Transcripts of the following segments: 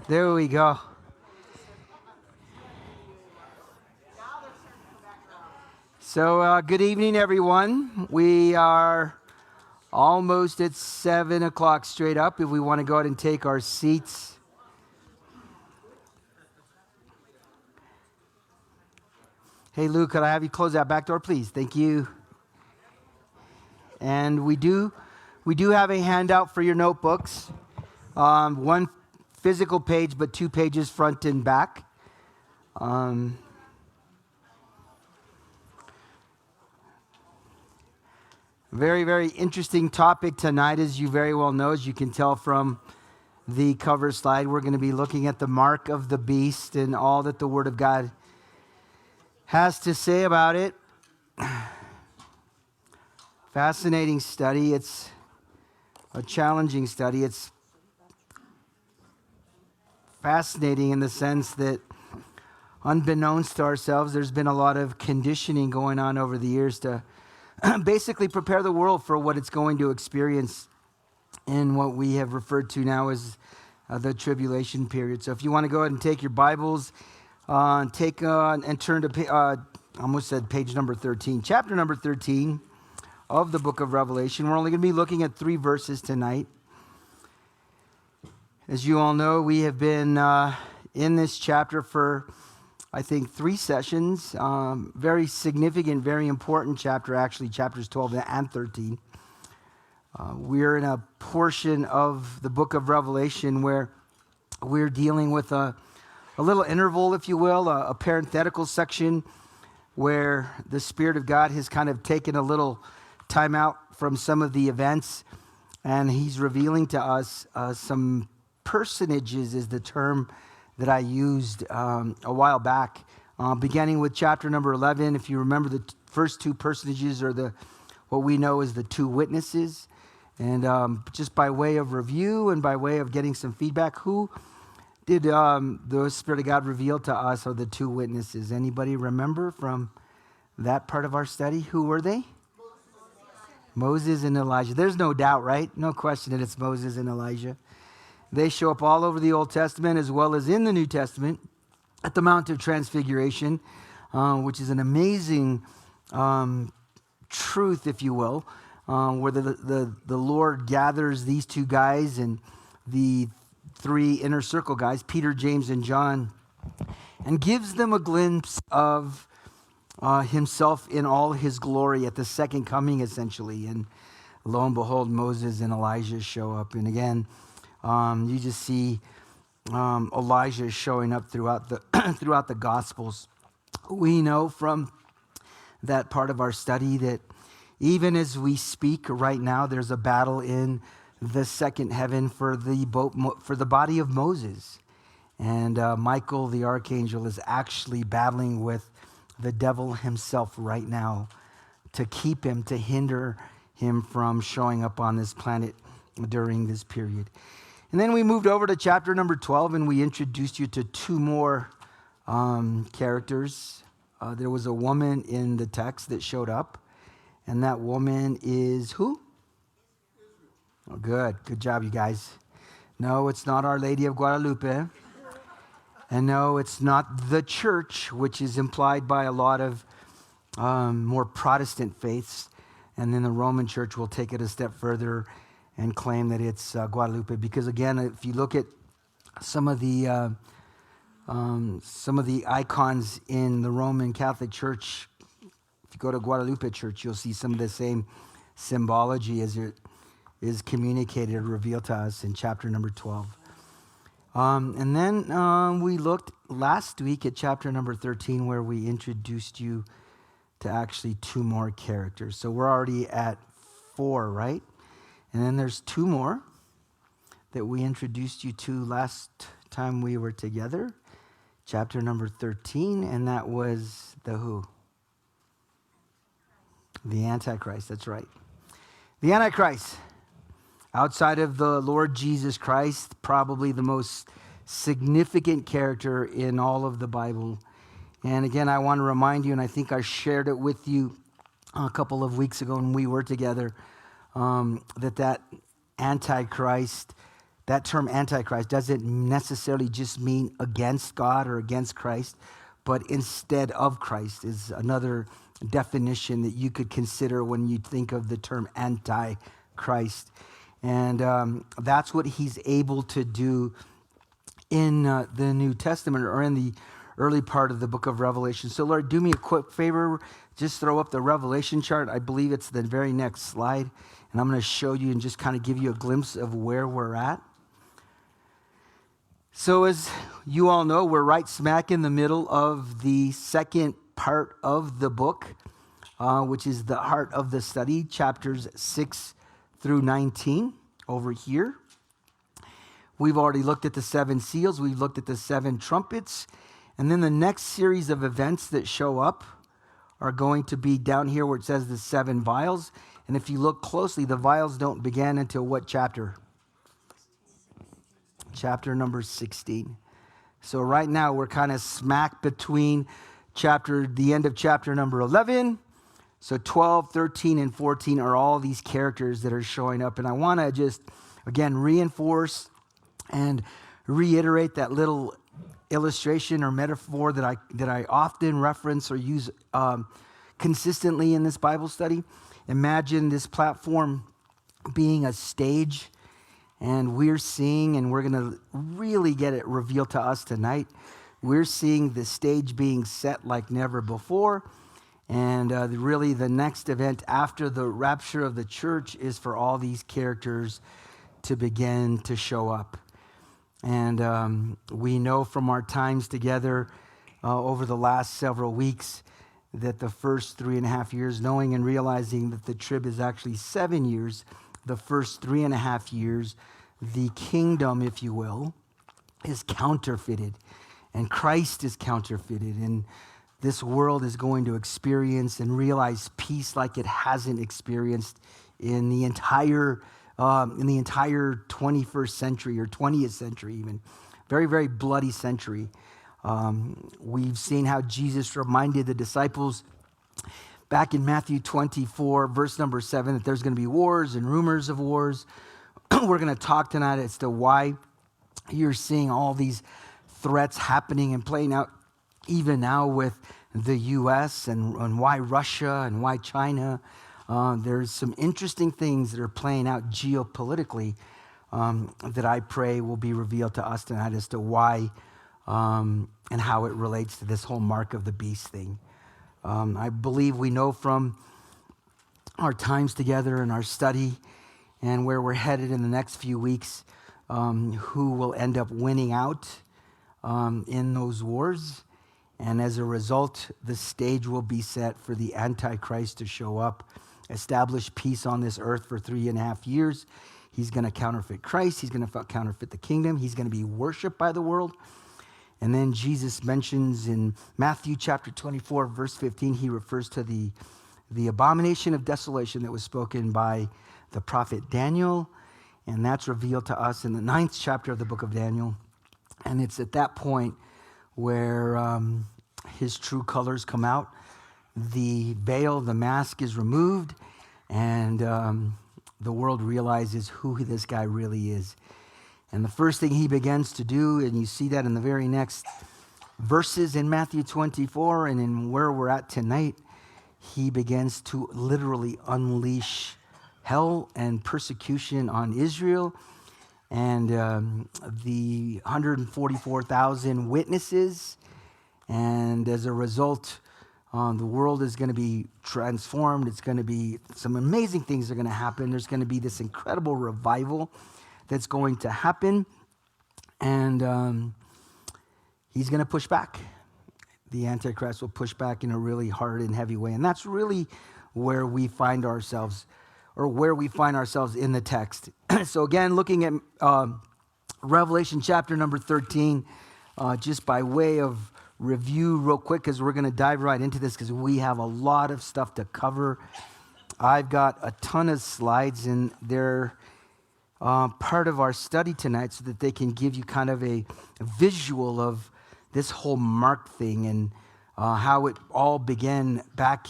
There we go. So, good evening, everyone. We are almost at 7 o'clock straight up. If we want to go ahead and take our seats. Hey, Lou, could I have you close that back door, please? Thank you. And we do have a handout for your notebooks. One physical page, but 2 pages front and back. Very, very interesting topic tonight, as you very well know. As you can tell from the cover slide, we're going to be looking at the mark of the beast and all that the Word of God has to say about it. Fascinating study. It's a challenging study. It's fascinating in the sense that, unbeknownst to ourselves, there's been a lot of conditioning going on over the years to basically prepare the world for what it's going to experience in what we have referred to now as the tribulation period. So if you want to go ahead and take your Bibles, and turn to, I almost said page number 13, chapter number 13 of the book of Revelation. We're only going to be looking at 3 verses tonight. As you all know, we have been in this chapter for, I think, 3 sessions. Very significant, very important chapter, actually, chapters 12 and 13. We're in a portion of the book of Revelation where we're dealing with a little interval, if you will, a parenthetical section where the Spirit of God has kind of taken a little time out from some of the events, and He's revealing to us some personages, is the term that I used a while back, beginning with chapter number 11. If you remember, the first 2 personages are what we know as the 2 witnesses. And just by way of review and by way of getting some feedback, who did the Spirit of God reveal to us are the 2 witnesses? Anybody remember from that part of our study? Who were they? Moses and Elijah. There's no doubt, right? No question that it's Moses and Elijah. They show up all over the Old Testament as well as in the New Testament at the Mount of Transfiguration, which is an amazing truth, if you will, where the Lord gathers these 2 guys and the 3 inner circle guys, Peter, James, and John, and gives them a glimpse of Himself in all His glory at the second coming, essentially. And lo and behold, Moses and Elijah show up. And again, you just see Elijah showing up throughout the Gospels. We know from that part of our study that even as we speak right now, there's a battle in the second heaven for the body of Moses. And Michael, the archangel, is actually battling with the devil himself right now to keep him, to hinder him from showing up on this planet during this period. And then we moved over to chapter number 12, and we introduced you to 2 more characters. There was a woman in the text that showed up, and that woman is who? Oh, good. Good job, you guys. No, it's not Our Lady of Guadalupe. And no, it's not the church, which is implied by a lot of more Protestant faiths. And then the Roman church will take it a step further and claim that it's Guadalupe. Because again, if you look at some of the icons in the Roman Catholic Church, if you go to Guadalupe Church, you'll see some of the same symbology as it is communicated or revealed to us in chapter number 12. And then we looked last week at chapter number 13, where we introduced you to actually 2 more characters. So we're already at 4, right? And then there's 2 more that we introduced you to last time we were together. Chapter number 13, and that was the who? The Antichrist, that's right. The Antichrist. Outside of the Lord Jesus Christ, probably the most significant character in all of the Bible. And again, I want to remind you, and I think I shared it with you a couple of weeks ago when we were together, that Antichrist that term Antichrist doesn't necessarily just mean against God or against Christ, but instead of Christ is another definition that you could consider when you think of the term Antichrist. And that's what he's able to do in the New Testament or in the early part of the book of Revelation. So Lord, do me a quick favor. Just throw up the Revelation chart. I believe it's the very next slide. And I'm going to show you and just kind of give you a glimpse of where we're at. So as you all know, we're right smack in the middle of the second part of the book, which is the heart of the study, chapters 6 through 19 over here. We've already looked at the 7 seals. We've looked at the 7 trumpets. And then the next series of events that show up are going to be down here where it says the 7 vials. And if you look closely, the vials don't begin until what chapter? Chapter number 16. So right now we're kind of smack between the end of chapter number 11. So 12, 13, and 14 are all these characters that are showing up. And I want to just, again, reinforce and reiterate that little illustration or metaphor that I often reference or use consistently in this Bible study. Imagine this platform being a stage, and we're seeing, and we're going to really get it revealed to us tonight, we're seeing the stage being set like never before. And really the next event after the rapture of the church is for all these characters to begin to show up. And we know from our times together over the last several weeks that the first 3.5 years, knowing and realizing that the trib is actually 7 years, the first 3.5 years, the kingdom, if you will, is counterfeited. And Christ is counterfeited. And this world is going to experience and realize peace like it hasn't experienced in the entire 21st century or 20th century even. Very, very bloody century. We've seen how Jesus reminded the disciples back in Matthew 24, verse number 7, that there's going to be wars and rumors of wars. We're going to talk tonight as to why you're seeing all these threats happening and playing out even now with the U.S. and why Russia and why China. There's some interesting things that are playing out geopolitically that I pray will be revealed to us tonight as to why and how it relates to this whole mark of the beast thing. I believe we know from our times together and our study and where we're headed in the next few weeks, who will end up winning out in those wars. And as a result, the stage will be set for the Antichrist to show up, establish peace on this earth for 3.5 years. He's going to counterfeit Christ. He's going to counterfeit the kingdom. He's going to be worshiped by the world. And then Jesus mentions in Matthew chapter 24, verse 15, he refers to the abomination of desolation that was spoken by the prophet Daniel. And that's revealed to us in the 9th chapter of the book of Daniel. And it's at that point where his true colors come out. The veil, the mask is removed, and the world realizes who this guy really is. And the first thing he begins to do, and you see that in the very next verses in Matthew 24 and in where we're at tonight, he begins to literally unleash hell and persecution on Israel. And the 144,000 witnesses. And as a result, the world is going to be transformed. It's going to be some amazing things are going to happen. There's going to be this incredible revival that's going to happen. And he's going to push back. The Antichrist will push back in a really hard and heavy way. And that's really where we find ourselves, or where we find ourselves in the text. So again, looking at Revelation chapter number 13, just by way of review real quick, because we're going to dive right into this because we have a lot of stuff to cover. I've got a ton of slides, and they're part of our study tonight so that they can give you kind of a visual of this whole mark thing and how it all began back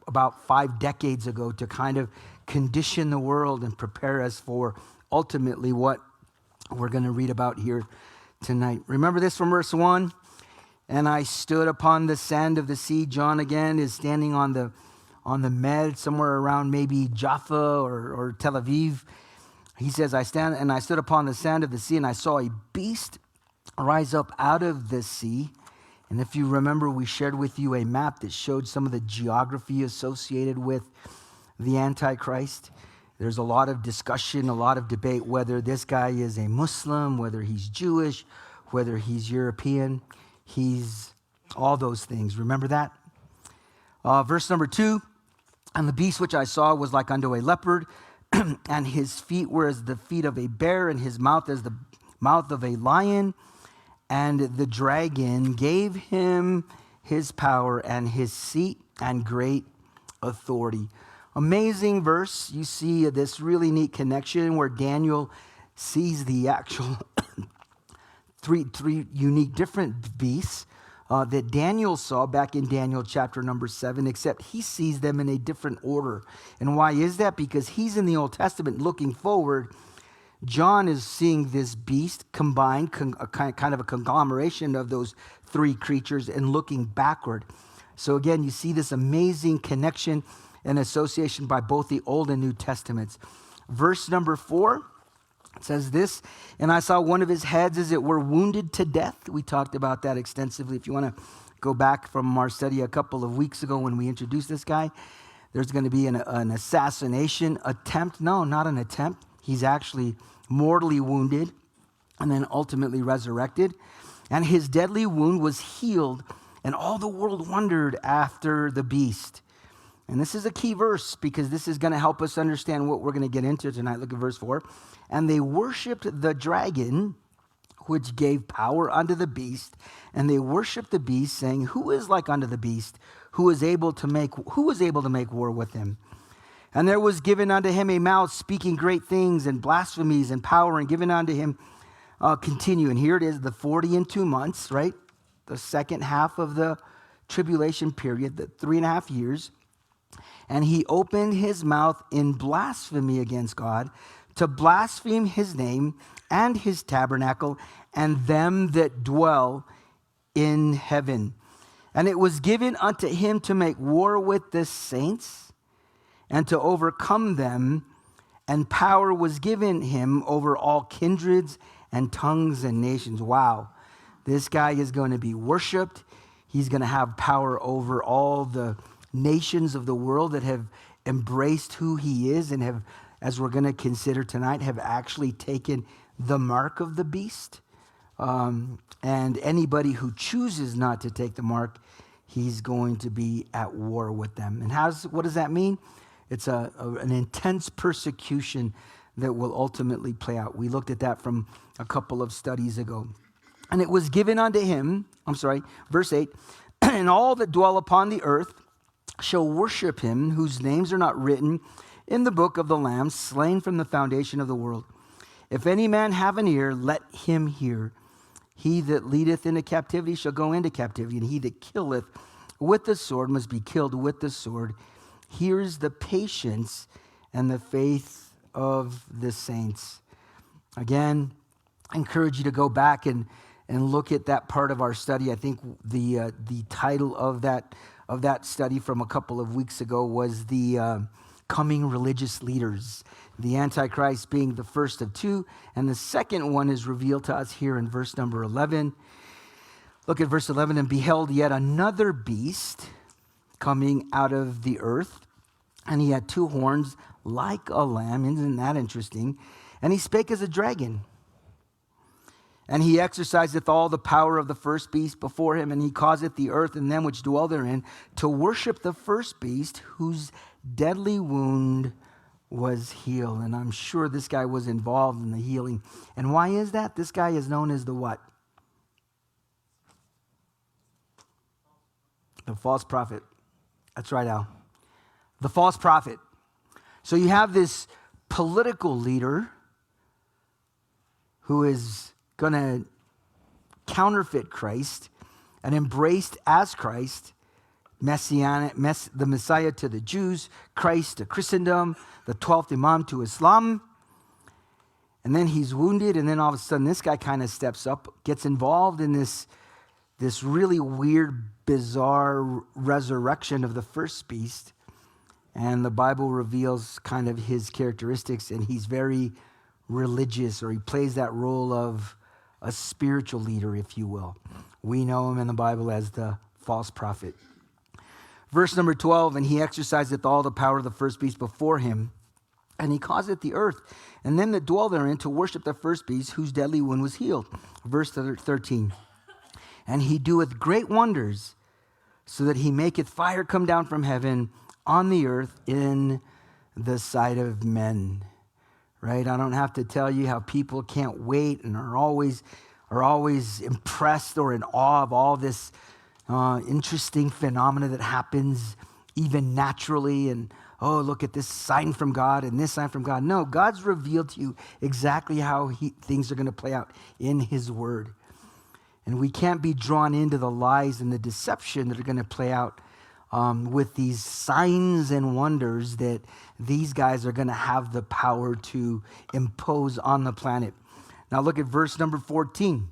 about 5 decades ago to kind of condition the world and prepare us for ultimately what we're going to read about here tonight. Remember this from verse 1? And I stood upon the sand of the sea. John again is standing on the Med, somewhere around maybe Jaffa or Tel Aviv. He says, I stood upon the sand of the sea, and I saw a beast rise up out of the sea. And if you remember, we shared with you a map that showed some of the geography associated with the Antichrist. There's a lot of discussion, a lot of debate whether this guy is a Muslim, whether he's Jewish, whether he's European. He's all those things. Remember that? Verse number 2, and the beast which I saw was like unto a leopard, and his feet were as the feet of a bear, and his mouth as the mouth of a lion. And the dragon gave him his power and his seat and great authority. Amazing verse. You see this really neat connection where Daniel sees the actual three unique different beasts that Daniel saw back in Daniel chapter number 7, except he sees them in a different order. And why is that? Because he's in the Old Testament looking forward. John is seeing this beast combined, kind of a conglomeration of those three creatures, and looking backward. So again, you see this amazing connection and association by both the Old and New Testaments. Verse number 4 says this, and I saw one of his heads as it were wounded to death. We talked about that extensively. If you want to go back from our study a couple of weeks ago when we introduced this guy, there's going to be an assassination attempt. No, not an attempt. He's actually mortally wounded and then ultimately resurrected. And his deadly wound was healed, and all the world wondered after the beast. And this is a key verse because this is going to help us understand what we're going to get into tonight. Look at verse 4. And they worshiped the dragon, which gave power unto the beast. And they worshiped the beast, saying, Who is like unto the beast? Who is able to make war with him? And there was given unto him a mouth speaking great things and blasphemies and power, and given unto him continue. And here it is, the 40 and 2 months, right? The second half of the tribulation period, the 3.5 years. And he opened his mouth in blasphemy against God, to blaspheme his name and his tabernacle and them that dwell in heaven. And it was given unto him to make war with the saints and to overcome them, and power was given him over all kindreds and tongues and nations. Wow, this guy is going to be worshiped. He's going to have power over all the nations of the world that have embraced who he is and have, as we're going to consider tonight, have actually taken the mark of the beast. And anybody who chooses not to take the mark, he's going to be at war with them. And what does that mean? It's an intense persecution that will ultimately play out. We looked at that from a couple of studies ago. And it was given unto him, verse 8, and all that dwell upon the earth shall worship him, whose names are not written in the book of the Lamb, slain from the foundation of the world. If any man have an ear, let him hear. He that leadeth into captivity shall go into captivity, and he that killeth with the sword must be killed with the sword. Here's the patience and the faith of the saints. Again, I encourage you to go back and look at that part of our study. I think the title of that study from a couple of weeks ago was the coming religious leaders. The Antichrist being the first of two, and the second one is revealed to us here in verse number 11. Look at verse 11, and beheld yet another beast coming out of the earth, and he had 2 horns like a lamb. Isn't that interesting? And he spake as a dragon. And he exerciseth all the power of the first beast before him, and he causeth the earth and them which dwell therein to worship the first beast, whose deadly wound was healed. And I'm sure this guy was involved in the healing. And why is that? This guy is known as the what? The false prophet. That's right, Al. The false prophet. So you have this political leader who is going to counterfeit Christ and embraced as Christ, the Messiah to the Jews, Christ to Christendom, the 12th Imam to Islam. And then he's wounded, and then all of a sudden this guy kind of steps up, gets involved in this really weird, bizarre resurrection of the first beast. And the Bible reveals kind of his characteristics, and he's very religious, or he plays that role of a spiritual leader, if you will. We know him in the Bible as the false prophet. Verse number 12, and he exerciseth all the power of the first beast before him, and he causeth the earth, and them that dwell therein, to worship the first beast, whose deadly wound was healed. Verse 13, and he doeth great wonders, so that he maketh fire come down from heaven on the earth in the sight of men. Right? I don't have to tell you how people can't wait and are always impressed or in awe of all this interesting phenomena that happens even naturally. And, oh, look at this sign from God and this sign from God. No, God's revealed to you exactly how things are going to play out in his word. And we can't be drawn into the lies and the deception that are going to play out with these signs and wonders that these guys are going to have the power to impose on the planet. Now look at verse number 14.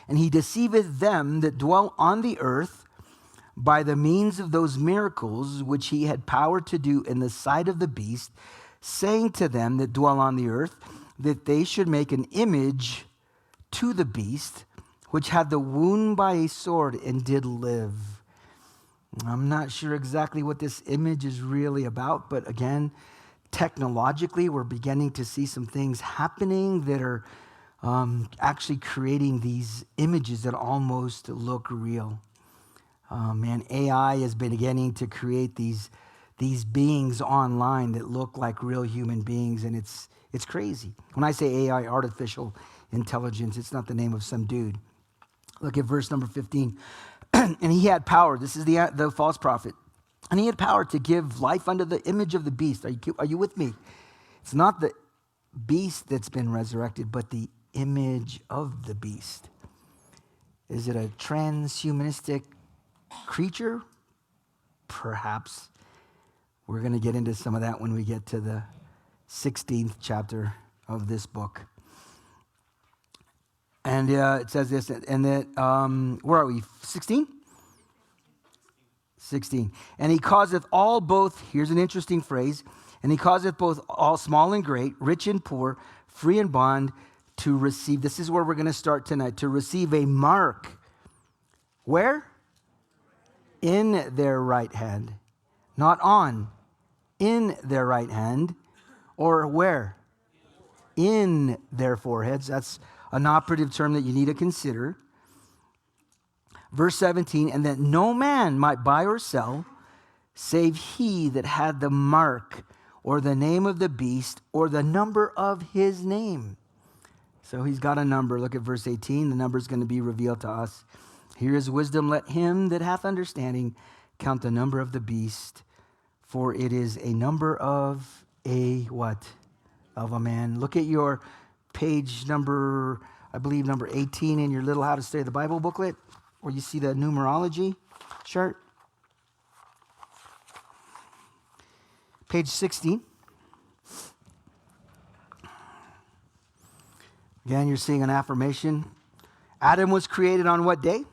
And he deceiveth them that dwell on the earth by the means of those miracles which he had power to do in the sight of the beast, saying to them that dwell on the earth that they should make an image to the beast, which had the wound by a sword and did live. I'm not sure exactly what this image is really about, but again, technologically, we're beginning to see some things happening that are actually creating these images that almost look real. AI has been beginning to create these beings online that look like real human beings, and it's crazy. When I say AI, artificial intelligence, it's not the name of some dude. Look at verse number 15. And he had power. This is the false prophet. And he had power to give life unto the image of the beast. Are you with me? It's not the beast that's been resurrected, but the image of the beast. Is it a transhumanistic creature? Perhaps. We're going to get into some of that when we get to the 16th chapter of this book. And it says this, and that, where are we, 16? 16. And he causeth all both, here's an interesting phrase, and he causeth both all small and great, rich and poor, free and bond, to receive, this is where we're going to start tonight, to receive a mark. Where? In their right hand. Not on. In their right hand. Or where? In their foreheads. That's an operative term that you need to consider. Verse 17, and that no man might buy or sell, save he that had the mark, or the name of the beast, or the number of his name. So he's got a number. Look at verse 18. The number is going to be revealed to us. Here is wisdom. Let him that hath understanding count the number of the beast, for it is a number of a what? Of a man. Look at your page number, I believe number 18 in your little How to Study the Bible booklet, where you see the numerology chart. Page 16. Again, you're seeing an affirmation. Adam was created on what day?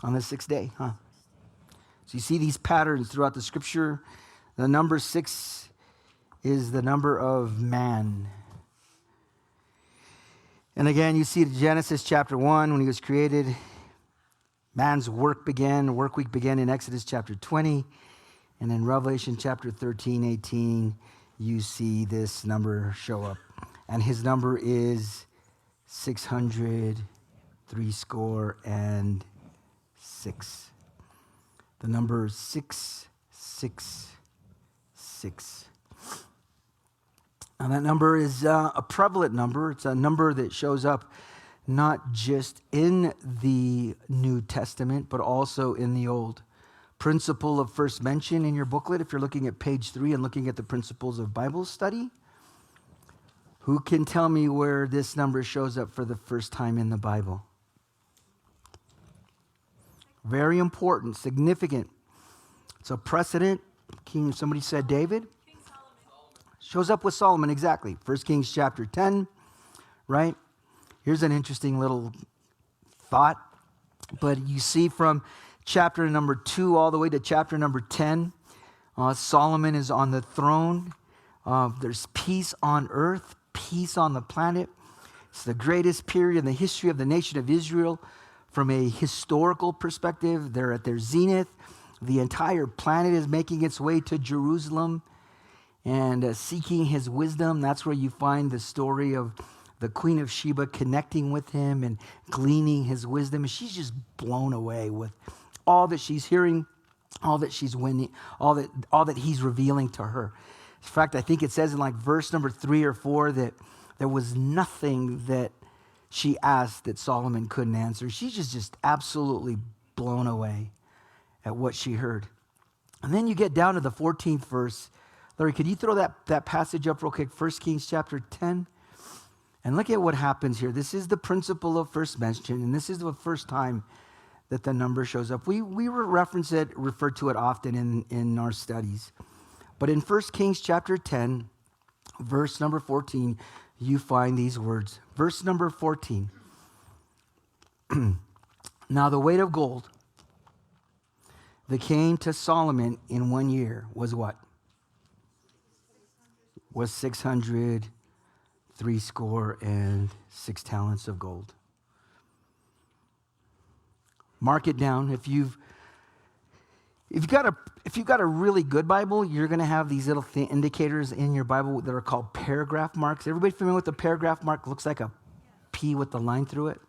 On the sixth day, huh? So you see these patterns throughout the scripture. The number 6 is the number of man. And again, you see Genesis chapter 1, when he was created, man's work week began in Exodus chapter 20. And in Revelation chapter 13, 18, you see this number show up. And his number is 666. The number 666. Now that number is a prevalent number. It's a number that shows up not just in the New Testament, but also in the Old. Principle of first mention in your booklet, if you're looking at page 3 and looking at the principles of Bible study. Who can tell me where this number shows up for the first time in the Bible? Very important, significant. It's a precedent. Somebody said David? Shows up with Solomon, exactly. 1 Kings chapter 10, right? Here's an interesting little thought. But you see from chapter number 2 all the way to chapter number 10, Solomon is on the throne. There's peace on earth, peace on the planet. It's the greatest period in the history of the nation of Israel. From a historical perspective, they're at their zenith. The entire planet is making its way to Jerusalem and seeking his wisdom. That's where you find the story of the Queen of Sheba connecting with him and gleaning his wisdom. And she's just blown away with all that she's hearing, all that she's winning, all that he's revealing to her. In fact, I think it says in like verse number 3 or 4 that there was nothing that she asked that Solomon couldn't answer. She's just absolutely blown away at what she heard. And then you get down to the 14th verse. Larry, could you throw that passage up real quick? 1 Kings chapter 10. And look at what happens here. This is the principle of first mention, and this is the first time that the number shows up. We refer to it often in our studies. But in 1 Kings chapter 10, verse number 14, you find these words. Verse number 14. Now the weight of gold that came to Solomon in 1 year was what? Was 666 talents of gold. Mark it down. If you've got a really good Bible, you're going to have these little indicators in your Bible that are called paragraph marks. Everybody familiar with the paragraph mark? Looks like a P with the line through it.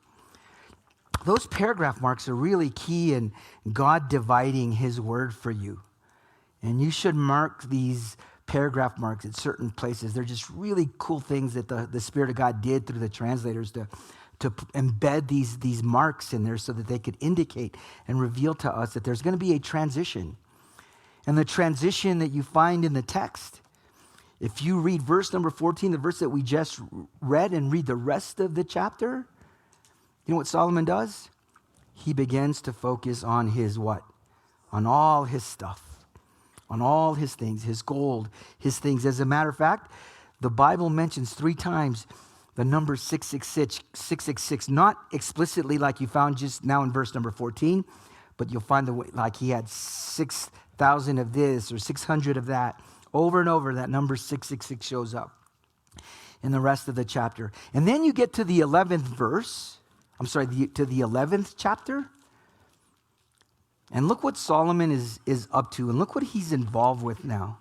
Those paragraph marks are really key in God dividing his word for you. And you should mark these paragraph marks at certain places. They're just really cool things that the Spirit of God did through the translators to embed these marks in there so that they could indicate and reveal to us that there's going to be a transition. And the transition that you find in the text, if you read verse number 14, the verse that we just read, and read the rest of the chapter, you know what Solomon does? He begins to focus on his what? On all his stuff, on all his things, his gold, his things. As a matter of fact, the Bible mentions 3 times the number 666, not explicitly like you found just now in verse number 14, but you'll find like he had 6,000 of this or 600 of that. Over and over, that number 666 shows up in the rest of the chapter. And then you get to the 11th verse, to the 11th chapter. And look what Solomon is up to, and look what he's involved with now.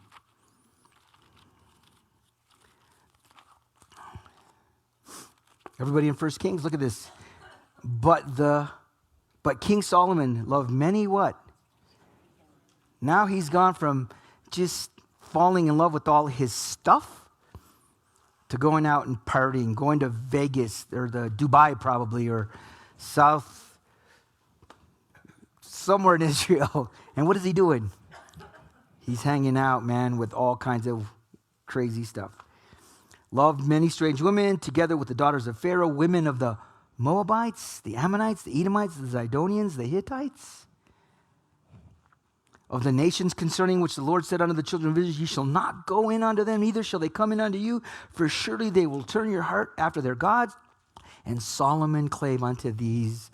Everybody in 1 Kings, look at this. But King Solomon loved many what? Now he's gone from just falling in love with all his stuff to going out and partying, going to Vegas or the Dubai probably, or somewhere in Israel. And what is he doing? He's hanging out, man, with all kinds of crazy stuff. Loved many strange women, together with the daughters of Pharaoh, women of the Moabites, the Ammonites, the Edomites, the Zidonians, the Hittites, of the nations concerning which the Lord said unto the children of Israel, ye shall not go in unto them, neither shall they come in unto you, for surely they will turn your heart after their gods. And Solomon clave unto these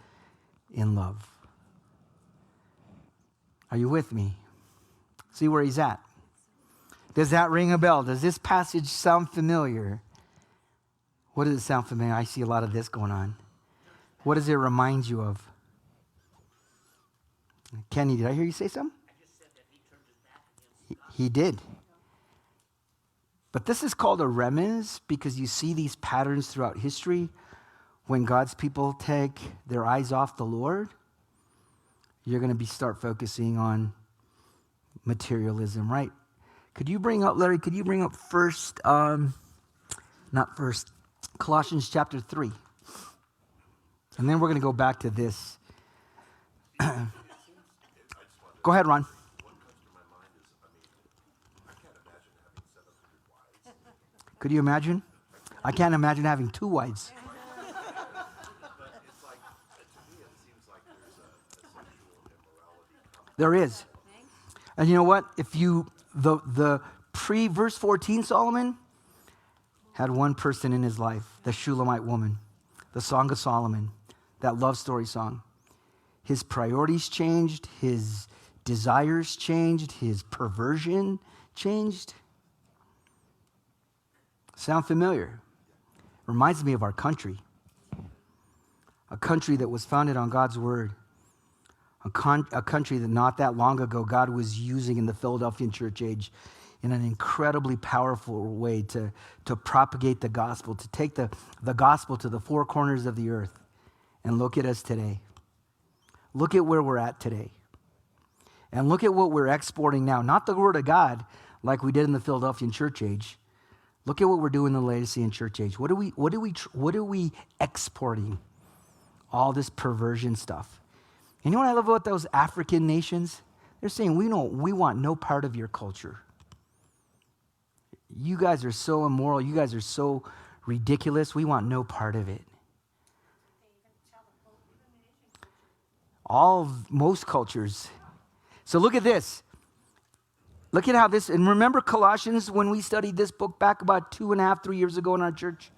in love. Are you with me? See where he's at. Does that ring a bell? Does this passage sound familiar? What does it sound familiar? I see a lot of this going on. What does it remind you of? Kenny, did I hear you say something? I just said that he turned his back against God. He did. But this is called a reminiscence because you see these patterns throughout history. When God's people take their eyes off the Lord, you're going to start focusing on materialism, right? Could you bring up, Larry, Colossians chapter 3. And then we're going to go back to this. Go ahead, Ron. One comes to my mind is, I can't imagine having 700 wives. Could you imagine? I can't imagine having 2 wives. But it's like, to me, it seems like there's a sexual immorality coming. There is. And you know what? The Pre-verse 14, Solomon had one person in his life, the Shulamite woman, the Song of Solomon, that love story song. His priorities changed, his desires changed, his perversion changed. Sound familiar? Reminds me of our country. A country that was founded on God's word. A country that not that long ago God was using in the Philadelphian church age in an incredibly powerful way to propagate the gospel, to take the gospel to the four corners of the earth. And look at us today. Look at where we're at today. And look at what we're exporting now. Not the word of God like we did in the Philadelphian church age. Look at what we're doing in the Laodicean church age. What are we exporting? All this perversion stuff. And you know what I love about those African nations? They're saying, we want no part of your culture. You guys are so immoral. You guys are so ridiculous. We want no part of it. Most cultures. So look at this. Look at how this, and remember Colossians when we studied this book back about 2.5, 3 years ago in our church?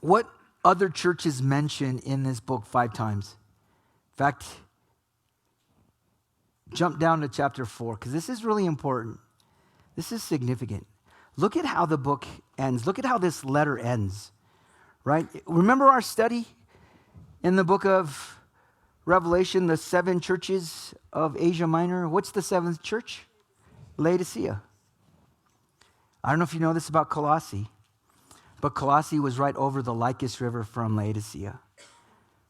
What other churches mention in this book 5 times? In fact, jump down to chapter 4, because this is really important. This is significant. Look at how the book ends. Look at how this letter ends, right? Remember our study in the book of Revelation, the 7 churches of Asia Minor? What's the 7th church? Laodicea. I don't know if you know this about Colossae, but Colossae was right over the Lycus River from Laodicea.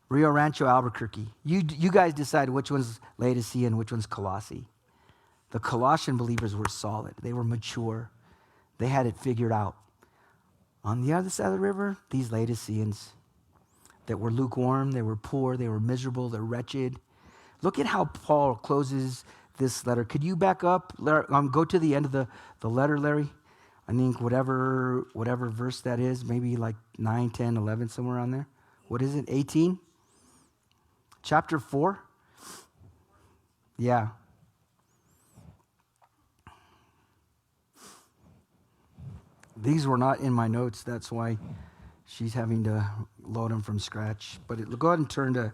Rio Rancho, Albuquerque. You guys decide which one's Laodicea and which one's Colossae. The Colossian believers were solid. They were mature. They had it figured out. On the other side of the river, these Laodiceans that were lukewarm, they were poor, they were miserable, they're wretched. Look at how Paul closes this letter. Could you back up? Go to the end of the letter, Larry. I think whatever verse that is, maybe like 9, 10, 11, somewhere on there. What is it, 18? Chapter 4? Yeah. These were not in my notes, that's why she's having to load them from scratch. But go ahead and turn to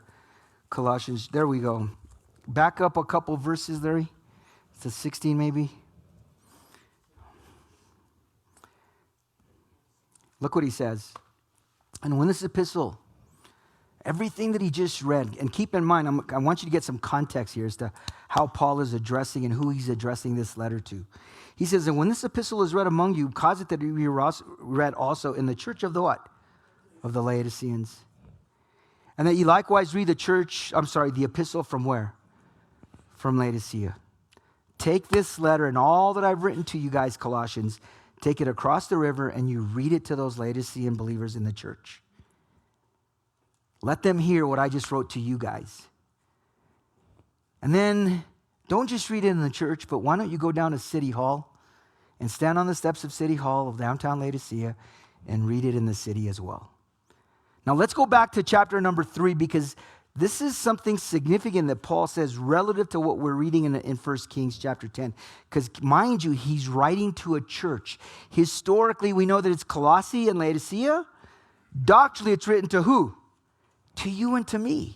Colossians. There we go. Back up a couple verses, Larry. It's a 16 maybe. Look what he says. And when this epistle, everything that he just read, and keep in mind, I want you to get some context here as to how Paul is addressing and who he's addressing this letter to. He says, and when this epistle is read among you, cause it that it be read also in the church of the what? Of the Laodiceans. And that you likewise read the epistle from where? From Laodicea. Take this letter and all that I've written to you guys, Colossians, take it across the river and you read it to those Laodicean believers in the church. Let them hear what I just wrote to you guys. And then don't just read it in the church, but why don't you go down to City Hall and stand on the steps of City Hall of downtown Laodicea and read it in the city as well. Now let's go back to chapter number 3, because this is something significant that Paul says relative to what we're reading in 1 Kings chapter 10. Because mind you, he's writing to a church. Historically, we know that it's Colossae and Laodicea. Doctrinally, it's written to who? To you and to me.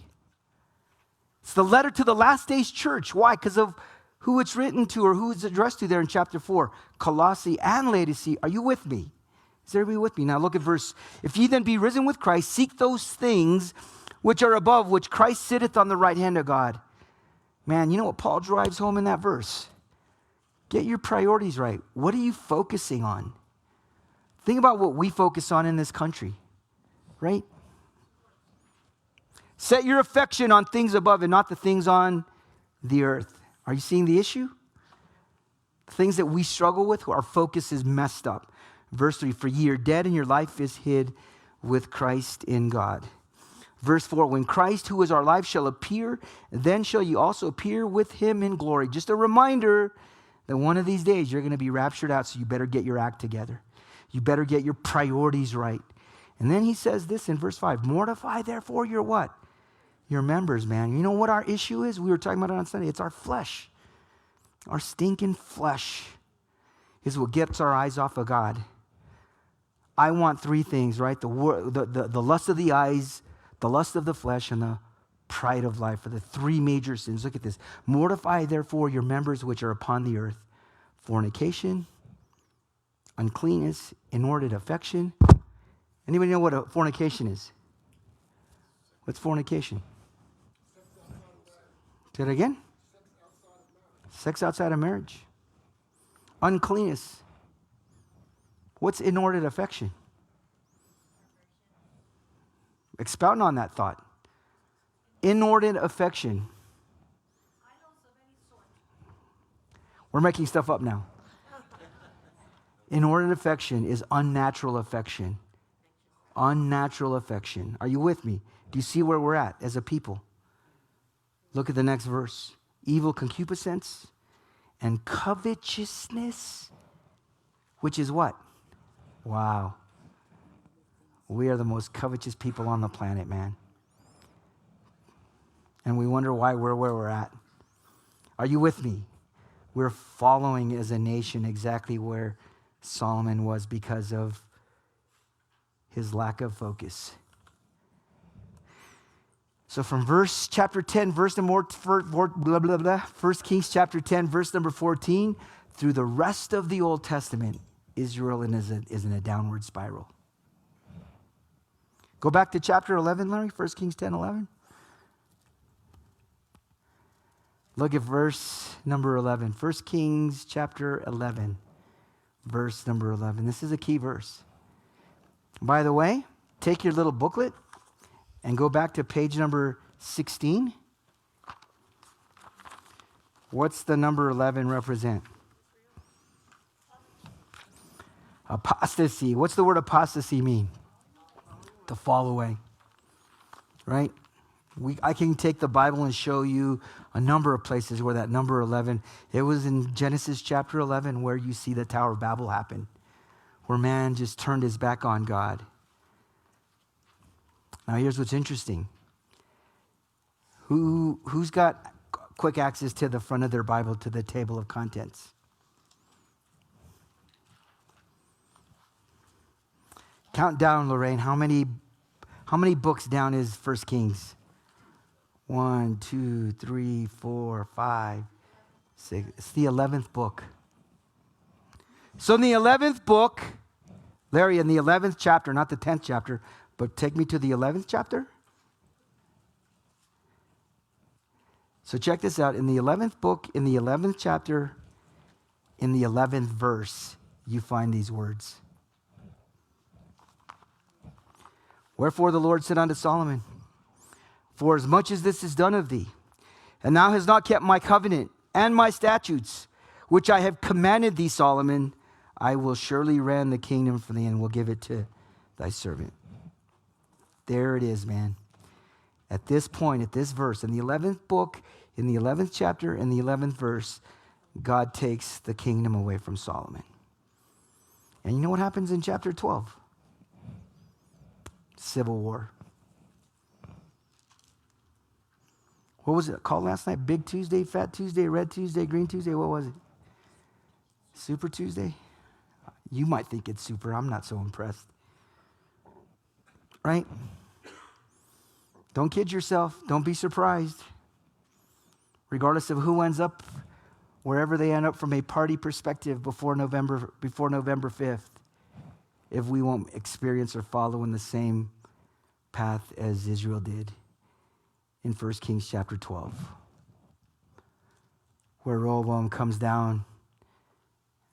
It's the letter to the last days church. Why? Because of who it's written to or who it's addressed to there in chapter 4. Colossae and Laodicea. Are you with me? Is everybody with me? Now look at verse. If ye then be risen with Christ, seek those things which are above, which Christ sitteth on the right hand of God. Man, you know what Paul drives home in that verse? Get your priorities right. What are you focusing on? Think about what we focus on in this country, right? Set your affection on things above and not the things on the earth. Are you seeing the issue? Things that we struggle with, our focus is messed up. Verse 3, for ye are dead and your life is hid with Christ in God. Verse 4, when Christ, who is our life, shall appear, then shall you also appear with him in glory. Just a reminder that one of these days you're going to be raptured out, so you better get your act together. You better get your priorities right. And then he says this in verse 5, mortify therefore your what? Your members, man. You know what our issue is? We were talking about it on Sunday. It's our flesh. Our stinking flesh. is what gets our eyes off of God. I want three things, right? The lust of the eyes, the lust of the flesh, and the pride of life are the three major sins. Look at this. Mortify, therefore, your members which are upon the earth: fornication, uncleanness, inordinate affection. Anybody know what a fornication is? What's fornication? Say it again. Sex outside of marriage. Uncleanness. What's inordinate affection? Expound on that thought. Inordinate affection. We're making stuff up now. Inordinate affection is unnatural affection. Unnatural affection. Are you with me? Do you see where we're at as a people? Look at the next verse. Evil concupiscence and covetousness, which is what? Wow. We are the most covetous people on the planet, man. And we wonder why we're where we're at. Are you with me? We're following as a nation exactly where Solomon was because of his lack of focus. So from chapter 10, verse number 1 Kings chapter 10, verse number 14, through the rest of the Old Testament, Israel is in a downward spiral. Go back to chapter 11, Larry, 1 Kings 10, 11. Look at verse number 11. 1 Kings chapter 11, verse number 11. This is a key verse. By the way, take your little booklet and go back to page number 16. What's the number 11 represent? Apostasy. What's the word apostasy mean? To fall away. Right? I can take the Bible and show you a number of places where that number 11, it was in Genesis chapter 11 where you see the Tower of Babel happen, where man just turned his back on God. Now here's what's interesting. Who's got quick access to the front of their Bible, to the table of contents? Count down, Lorraine. How many books down is 1 Kings? 1, 2, 3, 4, 5, 6. It's the 11th book. So in the 11th book, Larry, in the 11th chapter, not the 10th chapter, but take me to the 11th chapter. So check this out. In the 11th book, in the 11th chapter, in the 11th verse, you find these words. Wherefore the Lord said unto Solomon, for as much as this is done of thee, and thou hast not kept my covenant and my statutes, which I have commanded thee, Solomon, I will surely rend the kingdom from thee and will give it to thy servant. There it is, man. At this point, at this verse, in the 11th book, in the 11th chapter, in the 11th verse, God takes the kingdom away from Solomon. And you know what happens in chapter 12? Civil war. What was it called last night? Big Tuesday, Fat Tuesday, Red Tuesday, Green Tuesday? What was it? Super Tuesday? You might think it's super. I'm not so impressed. Right? Don't kid yourself. Don't be surprised. Regardless of who ends up, wherever they end up from a party perspective before November 5th, if we won't experience or follow in the same path as Israel did in 1 Kings chapter 12, where Jeroboam comes down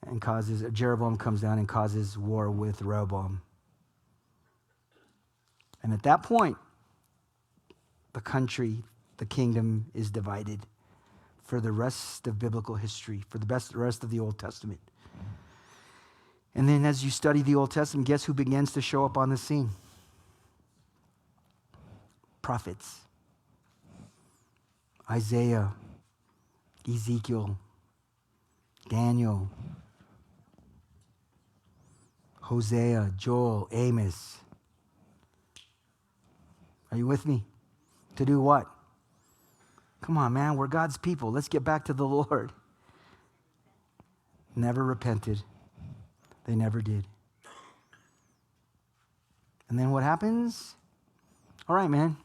and causes war with Rehoboam. And at that point, the country, the kingdom is divided for the rest of biblical history, for the rest of the Old Testament. And then as you study the Old Testament, guess who begins to show up on the scene? Prophets. Isaiah, Ezekiel, Daniel, Hosea, Joel, Amos. Are you with me? To do what? Come on, man, we're God's people. Let's get back to the Lord. Never repented. They never did. And then what happens? All right, man.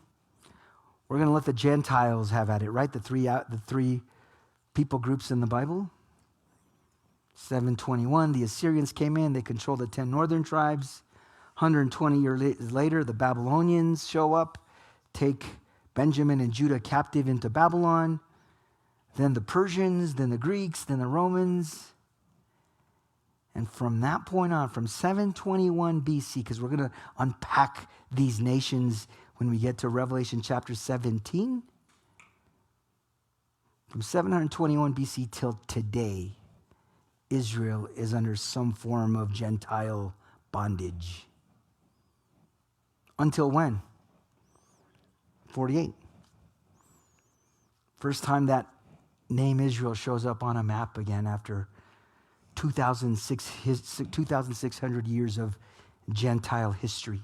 We're going to let the Gentiles have at it, right? The three people groups in the Bible. 721, the Assyrians came in. They controlled the 10 northern tribes. 120 years later, the Babylonians show up, take Benjamin and Judah captive into Babylon. Then the Persians, then the Greeks, then the Romans. And from that point on, from 721 BC, because we're going to unpack these nations when we get to Revelation chapter 17. From 721 BC till today, Israel is under some form of Gentile bondage. Until when? 48. First time that name Israel shows up on a map again after 2,600 years of Gentile history.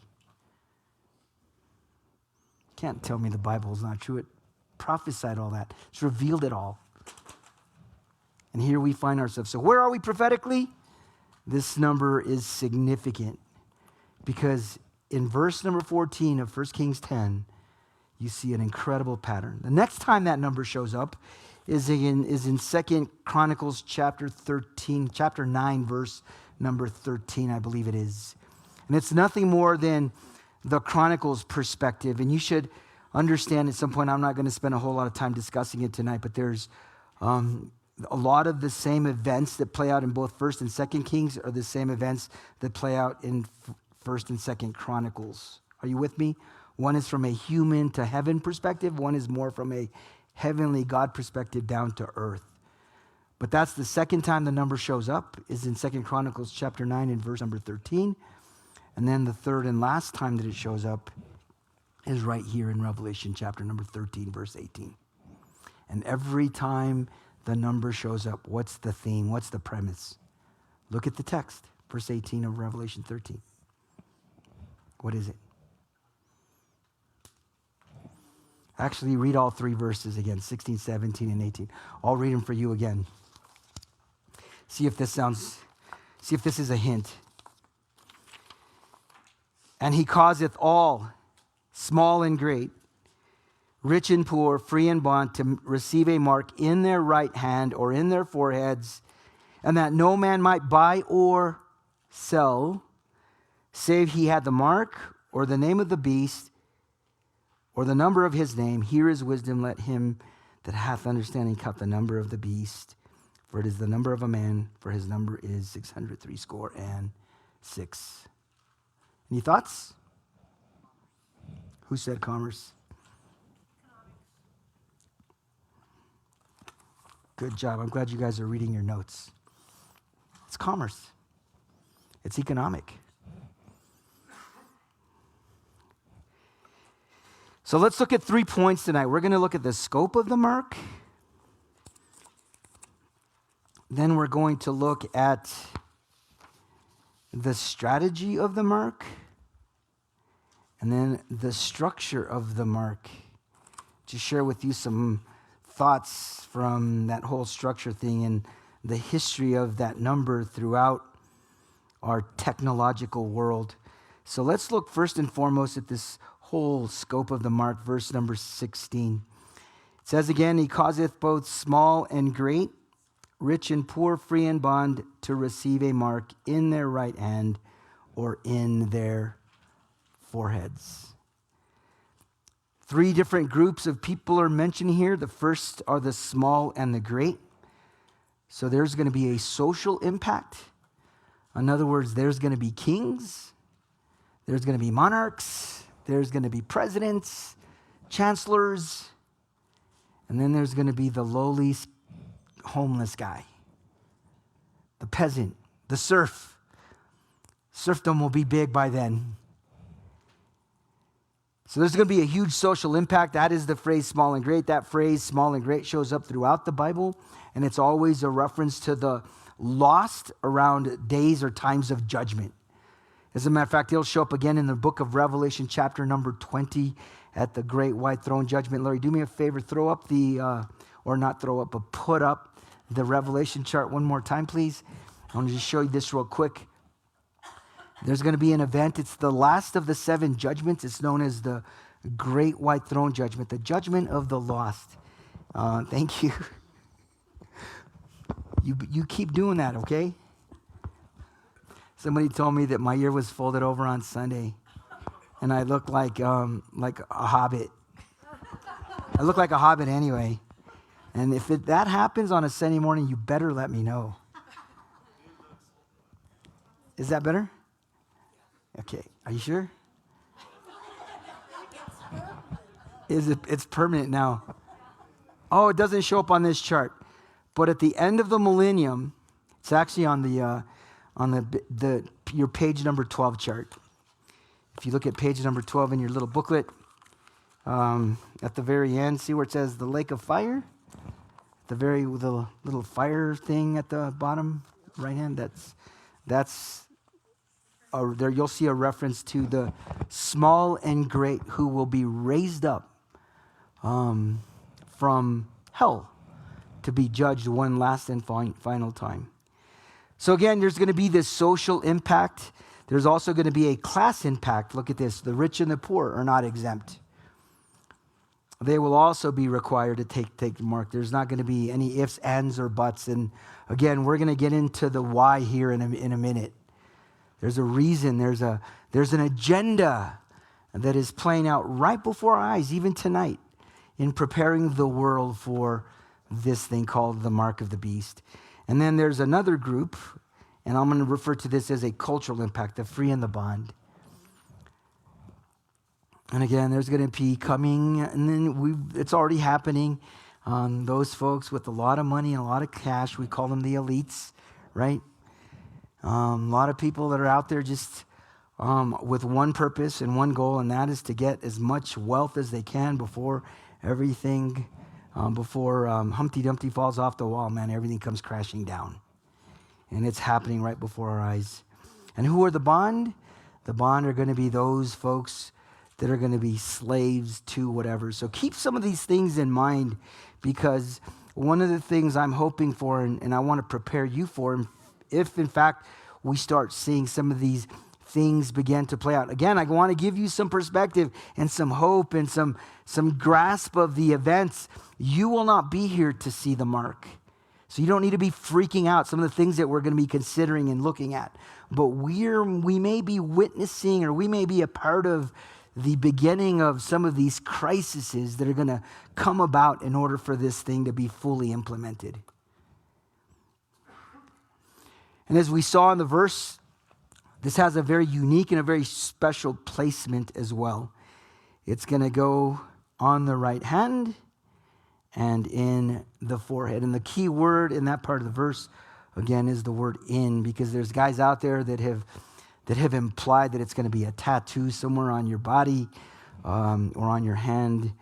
Can't tell me the Bible is not true. It prophesied all that. It's revealed it all. And here we find ourselves. So where are we prophetically? This number is significant because in verse number 14 of 1 Kings 10, you see an incredible pattern. The next time that number shows up is in 2 Chronicles chapter 13, chapter 9, verse number 13, I believe it is. And it's nothing more than the Chronicles perspective. And you should understand at some point, I'm not going to spend a whole lot of time discussing it tonight, but there's a lot of the same events that play out in both 1st and 2nd Kings are the same events that play out in 1st and 2nd Chronicles. Are you with me? One is from a human to heaven perspective. One is more from a heavenly God perspective down to earth. But that's the second time the number shows up is in 2 Chronicles chapter 9 and verse number 13. And then the third and last time that it shows up is right here in Revelation chapter number 13, verse 18. And every time the number shows up, what's the theme? What's the premise? Look at the text, verse 18 of Revelation 13. What is it? Actually, read all three verses again, 16, 17, and 18. I'll read them for you again. See if this is a hint. And he causeth all, small and great, rich and poor, free and bond, to receive a mark in their right hand or in their foreheads, and that no man might buy or sell, save he had the mark or the name of the beast, or the number of his name. Here is wisdom. Let him that hath understanding count the number of the beast, for it is the number of a man, for his number is 666. Any thoughts? Who said commerce? Good job. I'm glad you guys are reading your notes. It's commerce. It's economic. So let's look at 3 points tonight. We're going to look at the scope of the mark. Then we're going to look at the strategy of the mark. And then the structure of the mark. To share with you some thoughts from that whole structure thing and the history of that number throughout our technological world. So let's look first and foremost at this whole scope of the mark, verse number 16. It says again, he causeth both small and great, rich and poor, free and bond, to receive a mark in their right hand or in their foreheads. 3 different groups of people are mentioned here. The first are the small and the great. So there's going to be a social impact. In other words, there's going to be kings. There's going to be monarchs. There's going to be presidents, chancellors, and then there's going to be the lowly, homeless guy, the peasant, the serf. Serfdom will be big by then. So there's going to be a huge social impact. That is the phrase small and great. That phrase small and great shows up throughout the Bible, and it's always a reference to the lost around days or times of judgment. As a matter of fact, it'll show up again in the book of Revelation, chapter number 20, at the great white throne judgment. Larry, do me a favor, throw up or not throw up, but put up the Revelation chart one more time, please. I want to just show you this real quick. There's going to be an event. It's the last of the 7 judgments. It's known as the Great White Throne Judgment, the judgment of the lost. Thank you. You keep doing that, okay? Somebody told me that my ear was folded over on Sunday, and I look like a hobbit. I look like a hobbit anyway. And if that happens on a Sunday morning, you better let me know. Is that better? Okay. Are you sure? It's permanent now. Oh, it doesn't show up on this chart. But at the end of the millennium, it's actually on your page number 12 chart. If you look at page number 12 in your little booklet, at the very end, see where it says the lake of fire? The little fire thing at the bottom right hand, there you'll see a reference to the small and great who will be raised up from hell to be judged one last and final time. So again, there's going to be this social impact. There's also going to be a class impact. Look at this. The rich and the poor are not exempt. They will also be required to take the mark. There's not going to be any ifs, ands, or buts. And again, we're going to get into the why here in a minute. There's a reason. There's an agenda that is playing out right before our eyes, even tonight, in preparing the world for this thing called the mark of the beast. And then there's another group, and I'm going to refer to this as a cultural impact, the free and the bond. And again, there's going to be coming, and then it's already happening. Those folks with a lot of money and a lot of cash, we call them the elites, right? A lot of people that are out there just with one purpose and one goal, and that is to get as much wealth as they can before Humpty Dumpty falls off the wall, man. Everything comes crashing down. And it's happening right before our eyes. And who are the bond? The bond are going to be those folks that are going to be slaves to whatever. So keep some of these things in mind, because one of the things I'm hoping for, and I want to prepare you for, if in fact we start seeing some of these things begin to play out. Again, I want to give you some perspective and some hope and some grasp of the events. You will not be here to see the mark. So you don't need to be freaking out some of the things that we're going to be considering and looking at. But we may be witnessing, or we may be a part of the beginning of some of these crises that are going to come about in order for this thing to be fully implemented. And as we saw in the verse, this has a very unique and a very special placement as well. It's going to go on the right hand and in the forehead. And the key word in that part of the verse, again, is the word in, because there's guys out there that have implied that it's going to be a tattoo somewhere on your body or on your hand.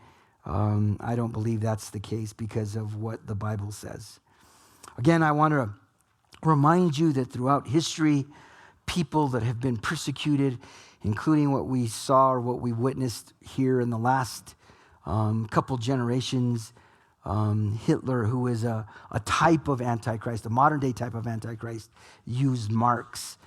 I don't believe that's the case because of what the Bible says. Again, I want to remind you that throughout history, people that have been persecuted, including what we saw or what we witnessed here in the last couple generations, Hitler, who is a type of Antichrist, a modern day type of Antichrist, used marks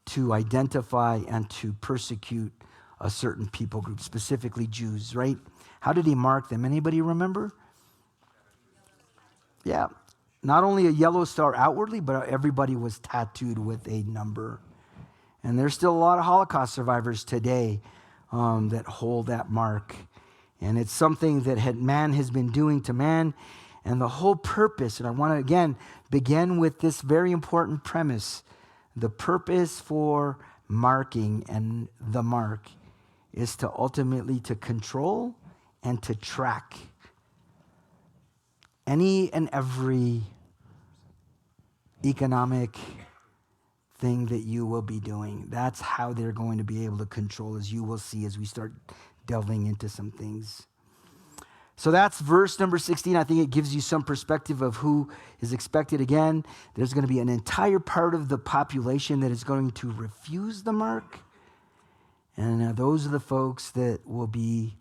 to identify and to persecute a certain people group, specifically Jews, right? How did he mark them? Anybody remember? Yeah. Not only a yellow star outwardly, but everybody was tattooed with a number. And there's still a lot of Holocaust survivors today that hold that mark. And it's something that man has been doing to man. And the whole purpose, and I want to again begin with this very important premise. The purpose for marking and the mark is to ultimately to control and to track any and every economic thing that you will be doing. That's how they're going to be able to control, as you will see as we start delving into some things. So that's verse number 16. I think it gives you some perspective of who is expected. Again, there's going to be an entire part of the population that is going to refuse the mark. And those are the folks that will be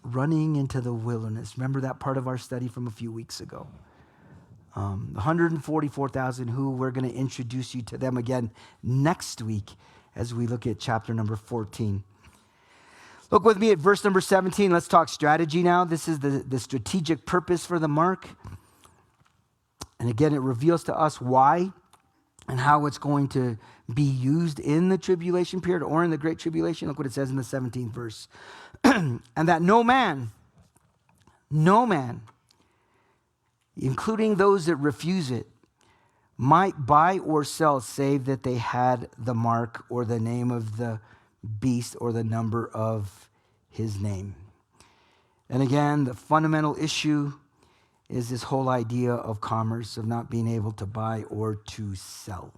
running into the wilderness. Remember that part of our study from a few weeks ago. 144,000 who we're going to introduce you to them again next week as we look at chapter number 14. Look with me at verse number 17. Let's talk strategy now. This is the strategic purpose for the mark. And again, it reveals to us why and how it's going to be used in the tribulation period or in the great tribulation. Look what it says in the 17th verse. And that no man, including those that refuse it, might buy or sell save that they had the mark or the name of the beast or the number of his name. And again, the fundamental issue is this whole idea of commerce, of not being able to buy or to sell.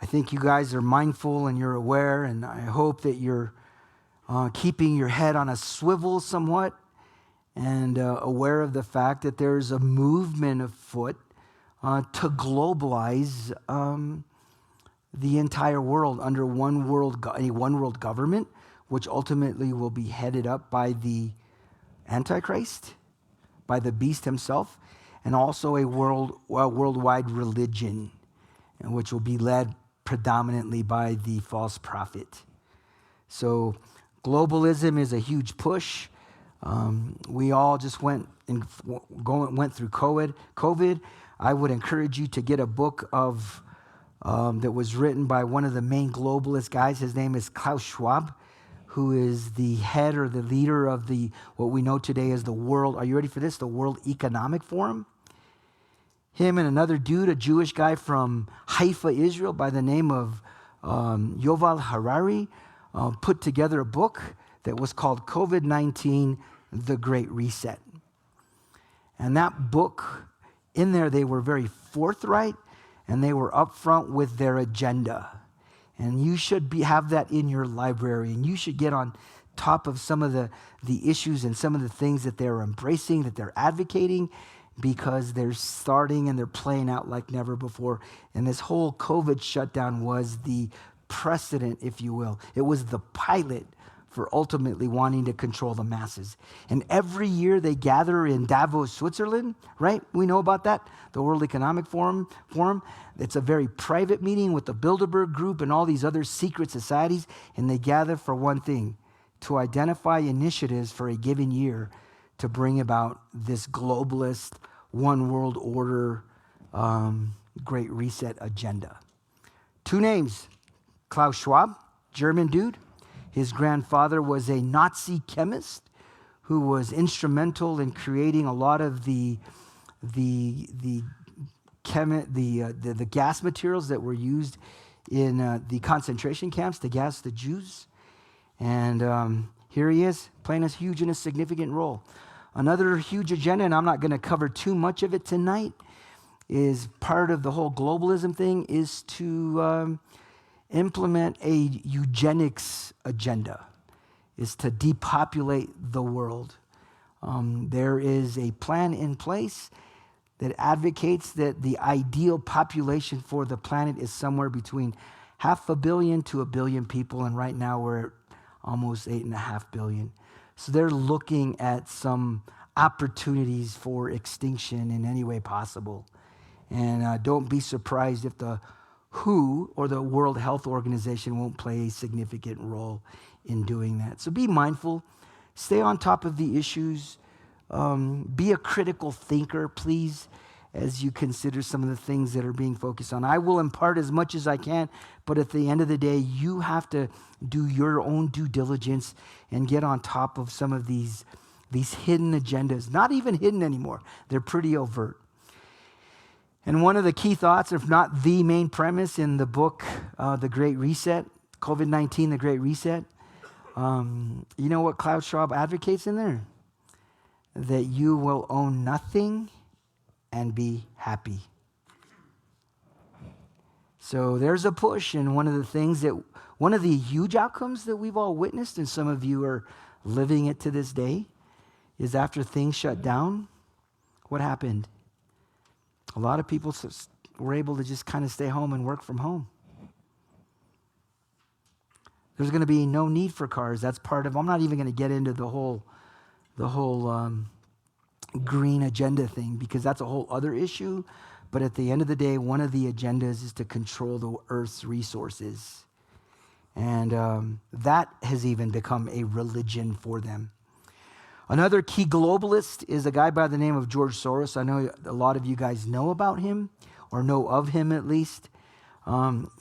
I think you guys are mindful and you're aware, and I hope that you're keeping your head on a swivel somewhat and aware of the fact that there's a movement afoot to globalize the entire world under a one world government, which ultimately will be headed up by the Antichrist, by the beast himself, and also a worldwide religion, which will be led predominantly by the false prophet. So globalism is a huge push. We all just went through COVID. I would encourage you to get a book of that was written by one of the main globalist guys. His name is Klaus Schwab, who is the head or the leader of what we know today as the world. Are you ready for this? The World Economic Forum. Him and another dude, a Jewish guy from Haifa, Israel, by the name of Yuval Harari, put together a book that was called COVID-19, The Great Reset. And that book, in there, they were very forthright and they were upfront with their agenda. And you should have that in your library, and you should get on top of some of the issues and some of the things that they're embracing, that they're advocating, because they're starting and they're playing out like never before. And this whole COVID shutdown was the precedent, if you will. It was the pilot for ultimately wanting to control the masses. And every year they gather in Davos, Switzerland, right? We know about that, the World Economic Forum. It's a very private meeting with the Bilderberg Group and all these other secret societies, and they gather for one thing, to identify initiatives for a given year to bring about this globalist, one world order, great reset agenda. Two names, Klaus Schwab, German dude. His grandfather was a Nazi chemist who was instrumental in creating a lot of the gas materials that were used in the concentration camps to gas the Jews. And here he is, playing a huge and a significant role. Another huge agenda, and I'm not going to cover too much of it tonight, is part of the whole globalism thing is to implement a eugenics agenda, is to depopulate the world. There is a plan in place that advocates that the ideal population for the planet is somewhere between 500 million to 1 billion people, and right now we're at almost 8.5 billion. So they're looking at some opportunities for extinction in any way possible. And don't be surprised if the WHO or the World Health Organization won't play a significant role in doing that. So be mindful, stay on top of the issues, be a critical thinker, please, as you consider some of the things that are being focused on. I will impart as much as I can, but at the end of the day, you have to do your own due diligence and get on top of some of these hidden agendas. Not even hidden anymore. They're pretty overt. And one of the key thoughts, if not the main premise in the book, The Great Reset, COVID-19, The Great Reset, you know what Klaus Schwab advocates in there? That you will own nothing and be happy. So there's a push, and one of the huge outcomes that we've all witnessed, and some of you are living it to this day, is after things shut down, what happened? A lot of people were able to just kind of stay home and work from home. There's going to be no need for cars. That's part of, I'm not even going to get into the whole green agenda thing, because that's a whole other issue. But at the end of the day, one of the agendas is to control the earth's resources. And that has even become a religion for them. Another key globalist is a guy by the name of George Soros. I know a lot of you guys know about him, or know of him at least.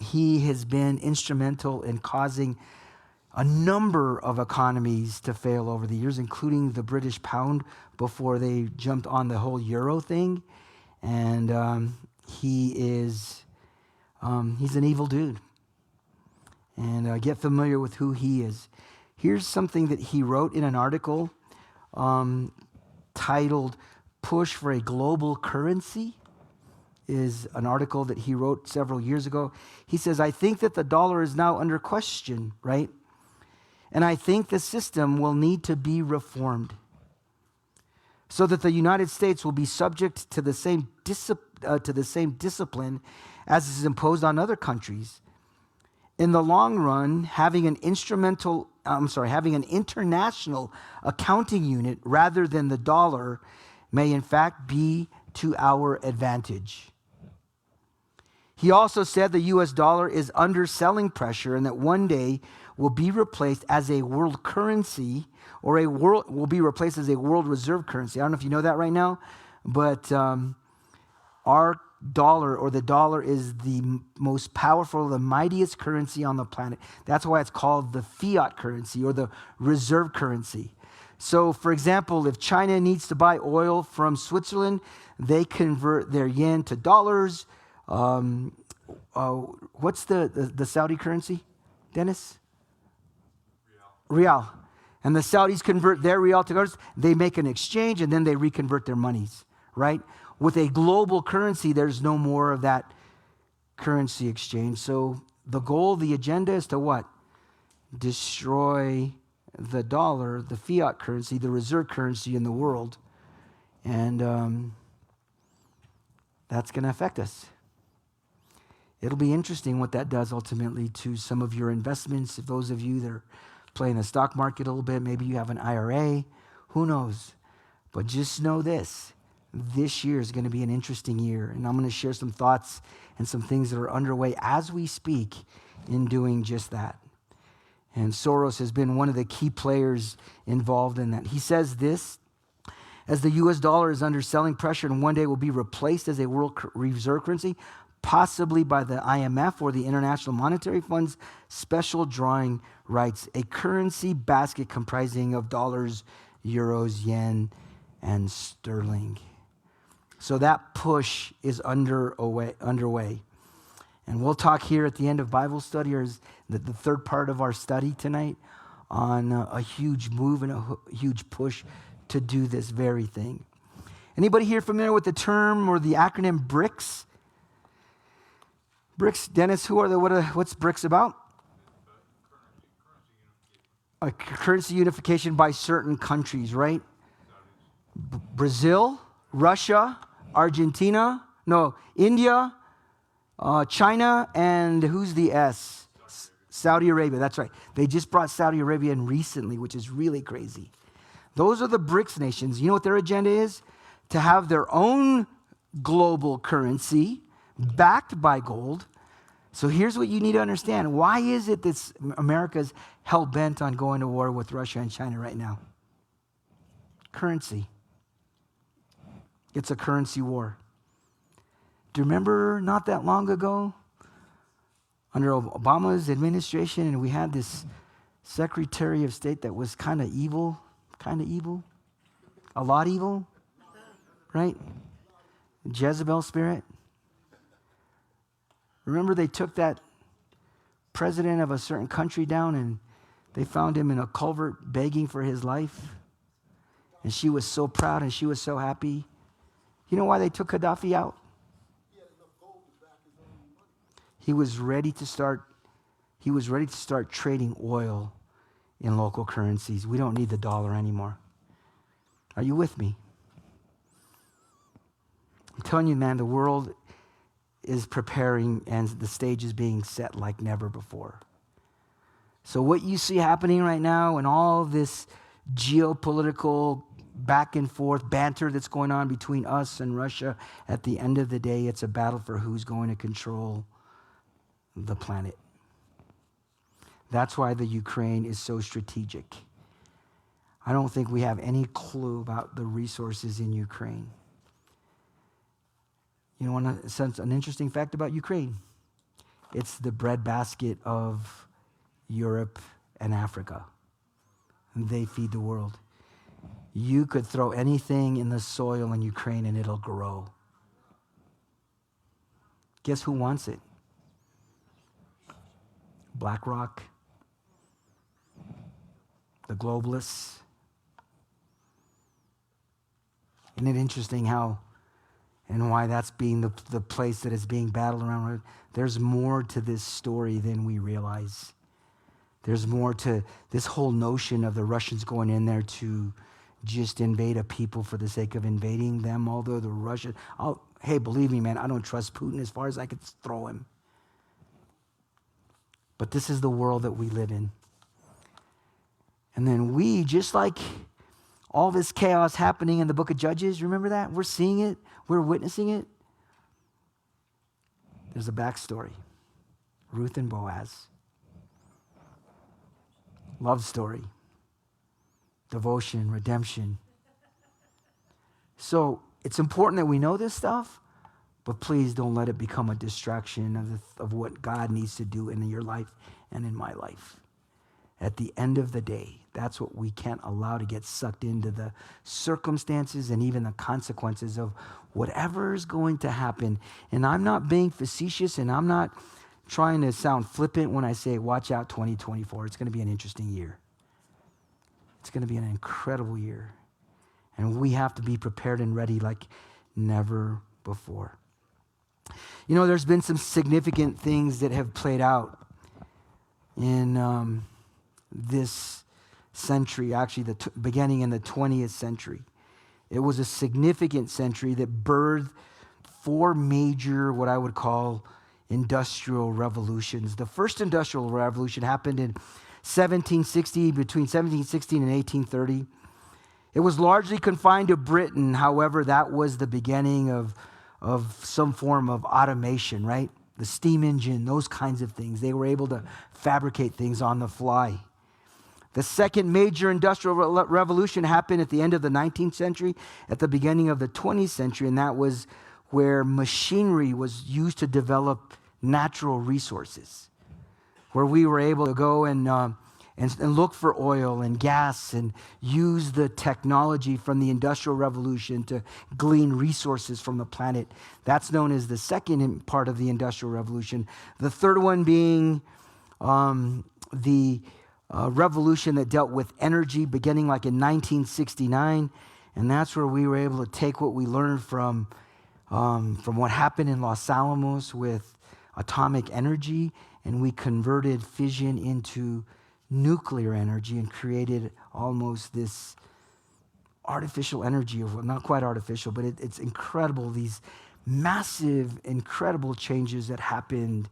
He has been instrumental in causing a number of economies to fail over the years, including the British pound before they jumped on the whole euro thing. And he's an evil dude. And get familiar with who he is. Here's something that he wrote in an article titled "Push for a Global Currency." Is an article that he wrote several years ago. He says, "I think that the dollar is now under question, right? And I think the system will need to be reformed so that the United States will be subject to the same discipline as is imposed on other countries. In the long run, having an international accounting unit rather than the dollar may in fact be to our advantage." He also said the US dollar is under selling pressure and that one day will be replaced as a world currency, or will be replaced as a world reserve currency. I don't know if you know that right now, but our dollar, or the dollar, is the most powerful, the mightiest currency on the planet. That's why it's called the fiat currency, or the reserve currency. So, for example, if China needs to buy oil from Switzerland, they convert their yen to dollars. What's the Saudi currency, Dennis? Rial. And the Saudis convert their rial to dollars. They make an exchange, and then they reconvert their monies, right? With a global currency, there's no more of that currency exchange. So the goal, the agenda is to what? Destroy the dollar, the fiat currency, the reserve currency in the world. And that's going to affect us. It'll be interesting what that does ultimately to some of your investments. If those of you that are playing the stock market a little bit, maybe you have an IRA, who knows? But just know this year is going to be an interesting year. And I'm going to share some thoughts and some things that are underway as we speak in doing just that. And Soros has been one of the key players involved in that. He says this: as the US dollar is under selling pressure and one day will be replaced as a world reserve currency, possibly by the IMF or the International Monetary Fund's special drawing rights, a currency basket comprising of dollars, euros, yen, and sterling. So that push is underway. And we'll talk here at the end of Bible study, or the third part of our study tonight, on a huge move and a huge push to do this very thing. Anybody here familiar with the term or the acronym BRICS? BRICS, Dennis, what's BRICS about? A currency unification by certain countries, right? Brazil, Russia, Argentina, India, China, and who's the S? Saudi Arabia, that's right. They just brought Saudi Arabia in recently, which is really crazy. Those are the BRICS nations. You know what their agenda is? To have their own global currency backed by gold. So here's what you need to understand. Why is it that America's hell-bent on going to war with Russia and China right now? Currency. It's a currency war. Do you remember not that long ago, under Obama's administration, and we had this Secretary of State that was kind of evil, a lot evil, right? Jezebel spirit. Remember, they took that president of a certain country down and they found him in a culvert begging for his life. And she was so proud and she was so happy. You know why they took Gaddafi out? He was ready to start trading oil in local currencies. We don't need the dollar anymore. Are you with me? I'm telling you, man, the world is preparing and the stage is being set like never before. So what you see happening right now and all this geopolitical back and forth banter that's going on between us and Russia. At the end of the day, it's a battle for who's going to control the planet. That's why the Ukraine is so strategic. I don't think we have any clue about the resources in Ukraine. You want to sense an interesting fact about Ukraine? It's the breadbasket of Europe and Africa. They feed the world. You could throw anything in the soil in Ukraine and it'll grow. Guess who wants it? BlackRock, the globalists. Isn't it interesting how and why that's being the place that is being battled around? There's more to this story than we realize. There's more to this whole notion of the Russians going in there to just invade a people for the sake of invading them, although the Russians, hey, believe me, man, I don't trust Putin as far as I could throw him. But this is the world that we live in. And then we, just like all this chaos happening in the book of Judges, remember that? We're seeing it. We're witnessing it. There's a backstory. Ruth and Boaz. Love story. Devotion, redemption. So it's important that we know this stuff, but please don't let it become a distraction of what God needs to do in your life and in my life. At the end of the day, that's what we can't allow to get sucked into the circumstances and even the consequences of whatever is going to happen. And I'm not being facetious, and I'm not trying to sound flippant when I say, watch out 2024. It's going to be an interesting year. It's going to be an incredible year. And we have to be prepared and ready like never before. You know, there's been some significant things that have played out in this century, actually beginning in the 20th century. It was a significant century that birthed 4 major, what I would call, industrial revolutions. The first industrial revolution happened in 1760, between 1716 and 1830. It was largely confined to Britain. However, that was the beginning of some form of automation, right? The steam engine, those kinds of things. They were able to fabricate things on the fly. The second major industrial revolution happened at the end of the 19th century, at the beginning of the 20th century, and that was where machinery was used to develop natural resources, where we were able to go and look for oil and gas and use the technology from the Industrial Revolution to glean resources from the planet. That's known as the second part of the Industrial Revolution. The third one being the revolution that dealt with energy, beginning like in 1969. And that's where we were able to take what we learned from what happened in Los Alamos with atomic energy, and we converted fission into nuclear energy and created almost this artificial energy, or not quite artificial, but it's incredible, these massive, incredible changes that happened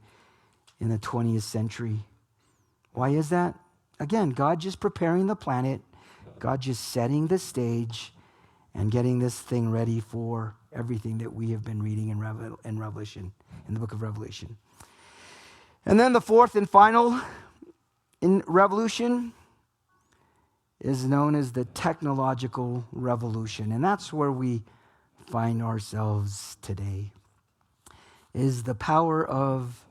in the 20th century. Why is that? Again, God just preparing the planet, God just setting the stage and getting this thing ready for everything that we have been reading in Revelation, in the book of Revelation. And then the fourth and final revolution is known as the technological revolution. And that's where we find ourselves today, is the power of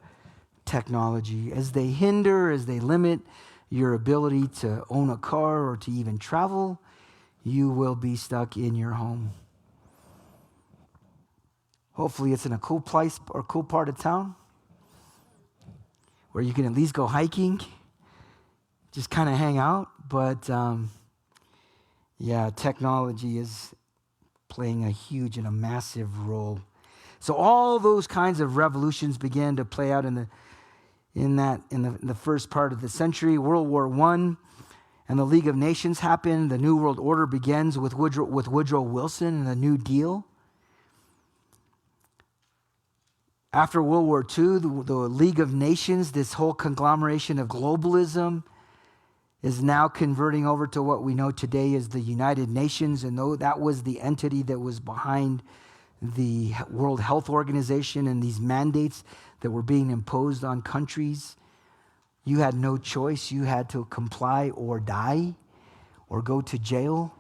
technology. As they hinder, as they limit your ability to own a car or to even travel, you will be stuck in your home. Hopefully it's in a cool place or cool part of town where you can at least go hiking, just kind of hang out. But technology is playing a huge and a massive role. So all those kinds of revolutions began to play out in the first part of the century. World War I and the League of Nations happened. The New World Order begins with Woodrow Wilson and the New Deal. After World War II, the League of Nations, this whole conglomeration of globalism, is now converting over to what we know today as the United Nations. And though that was the entity that was behind the World Health Organization and these mandates that were being imposed on countries, you had no choice. You had to comply or die or go to jail.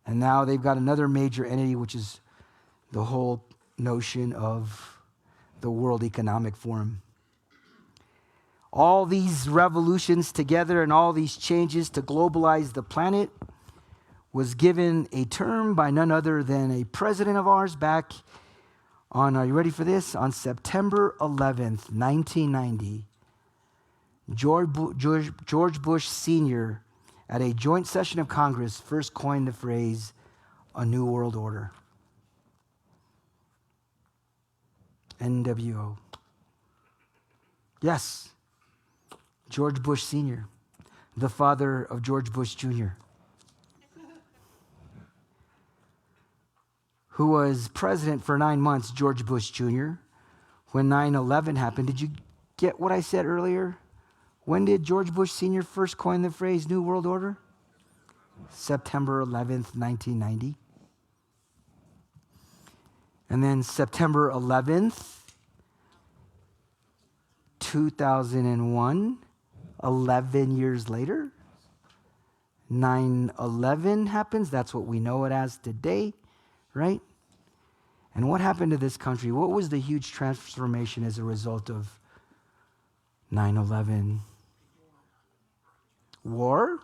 And now they've got another major entity, which is the whole notion of the World Economic Forum. All these revolutions together and all these changes to globalize the planet was given a term by none other than a president of ours back on, are you ready for this? On September 11th, 1990, George Bush Sr., at a joint session of Congress, first coined the phrase, a new world order. NWO. Yes, George Bush Sr., the father of George Bush Jr., who was president for 9 months, George Bush Jr., when 9/11 happened. Did you get what I said earlier? When did George Bush Sr. first coin the phrase New World Order? September 11th, 1990. And then September 11th, 2001, 11 years later, 9/11 happens. That's what we know it as today, right? And what happened to this country? What was the huge transformation as a result of 9/11? War?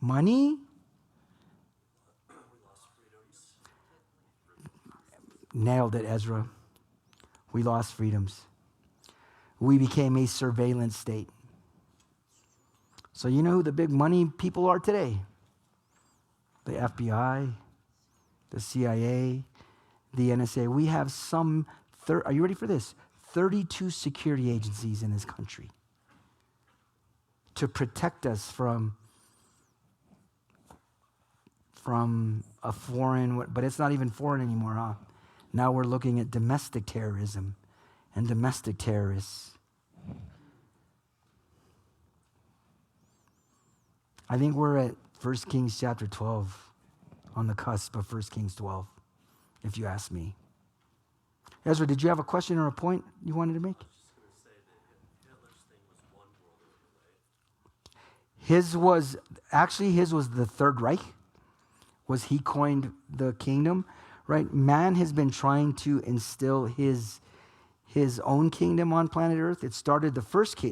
Money? Nailed it, Ezra. We lost freedoms. We became a surveillance state. So you know who the big money people are today? The FBI, the CIA, the NSA. We have some, are you ready for this? 32 security agencies in this country to protect us from a foreign, but it's not even foreign anymore, huh? Now we're looking at domestic terrorism and domestic terrorists. I think we're at 1 Kings chapter 12, on the cusp of 1 Kings 12, if you ask me. Ezra, did you have a question or a point you wanted to make? I was just going to say that Hitler's thing was one world order, right? His was the Third Reich. He coined the kingdom, right? Man has been trying to instill his own kingdom on planet Earth. It started the first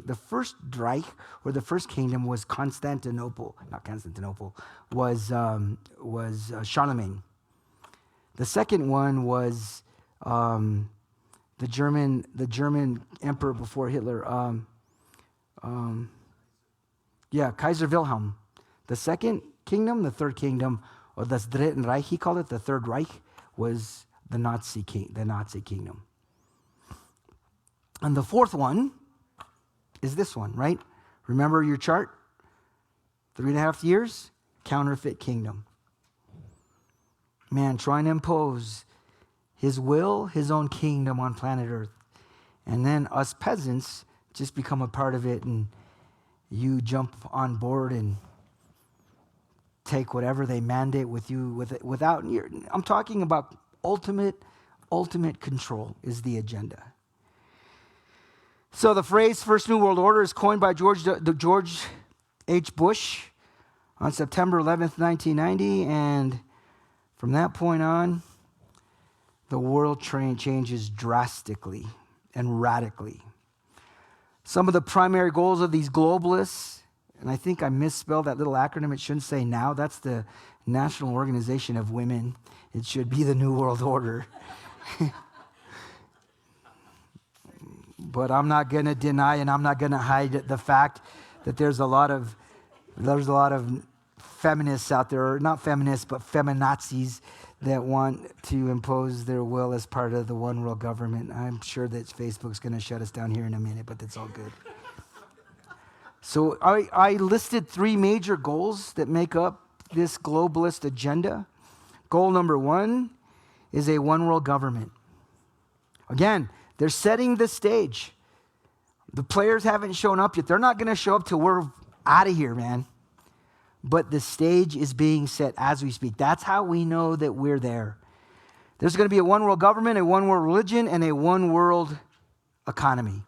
Reich, or the first kingdom, was Constantinople. Not Constantinople. Was Charlemagne. The second one was the German emperor before Hitler. Kaiser Wilhelm. The second kingdom, the third kingdom, or das Dritten Reich, he called it, the Third Reich, was the Nazi kingdom. And the fourth one is this one, right? Remember your chart? 3.5 years, counterfeit kingdom. Man trying to impose his will, his own kingdom on planet Earth. And then us peasants just become a part of it, and you jump on board and take whatever they mandate with you without. I'm talking about ultimate control is the agenda. So the phrase First New World Order is coined by George H. Bush on September 11th, 1990, and from that point on, the world changes drastically and radically. Some of the primary goals of these globalists, and I think I misspelled that little acronym. It shouldn't say NOW. That's the National Organization of Women. It should be the New World Order. But I'm not going to deny and I'm not going to hide the fact that there's a lot of feminists out there, or not feminists, but feminazis that want to impose their will as part of the one world government. I'm sure that Facebook's going to shut us down here in a minute, but that's all good. So I listed 3 major goals that make up this globalist agenda. Goal number 1 is a one world government. Again, They're setting the stage. The players haven't shown up yet. They're not going to show up till we're out of here, man. But the stage is being set as we speak. That's how we know that we're there. There's going to be a one world government, a one world religion, and a one world economy.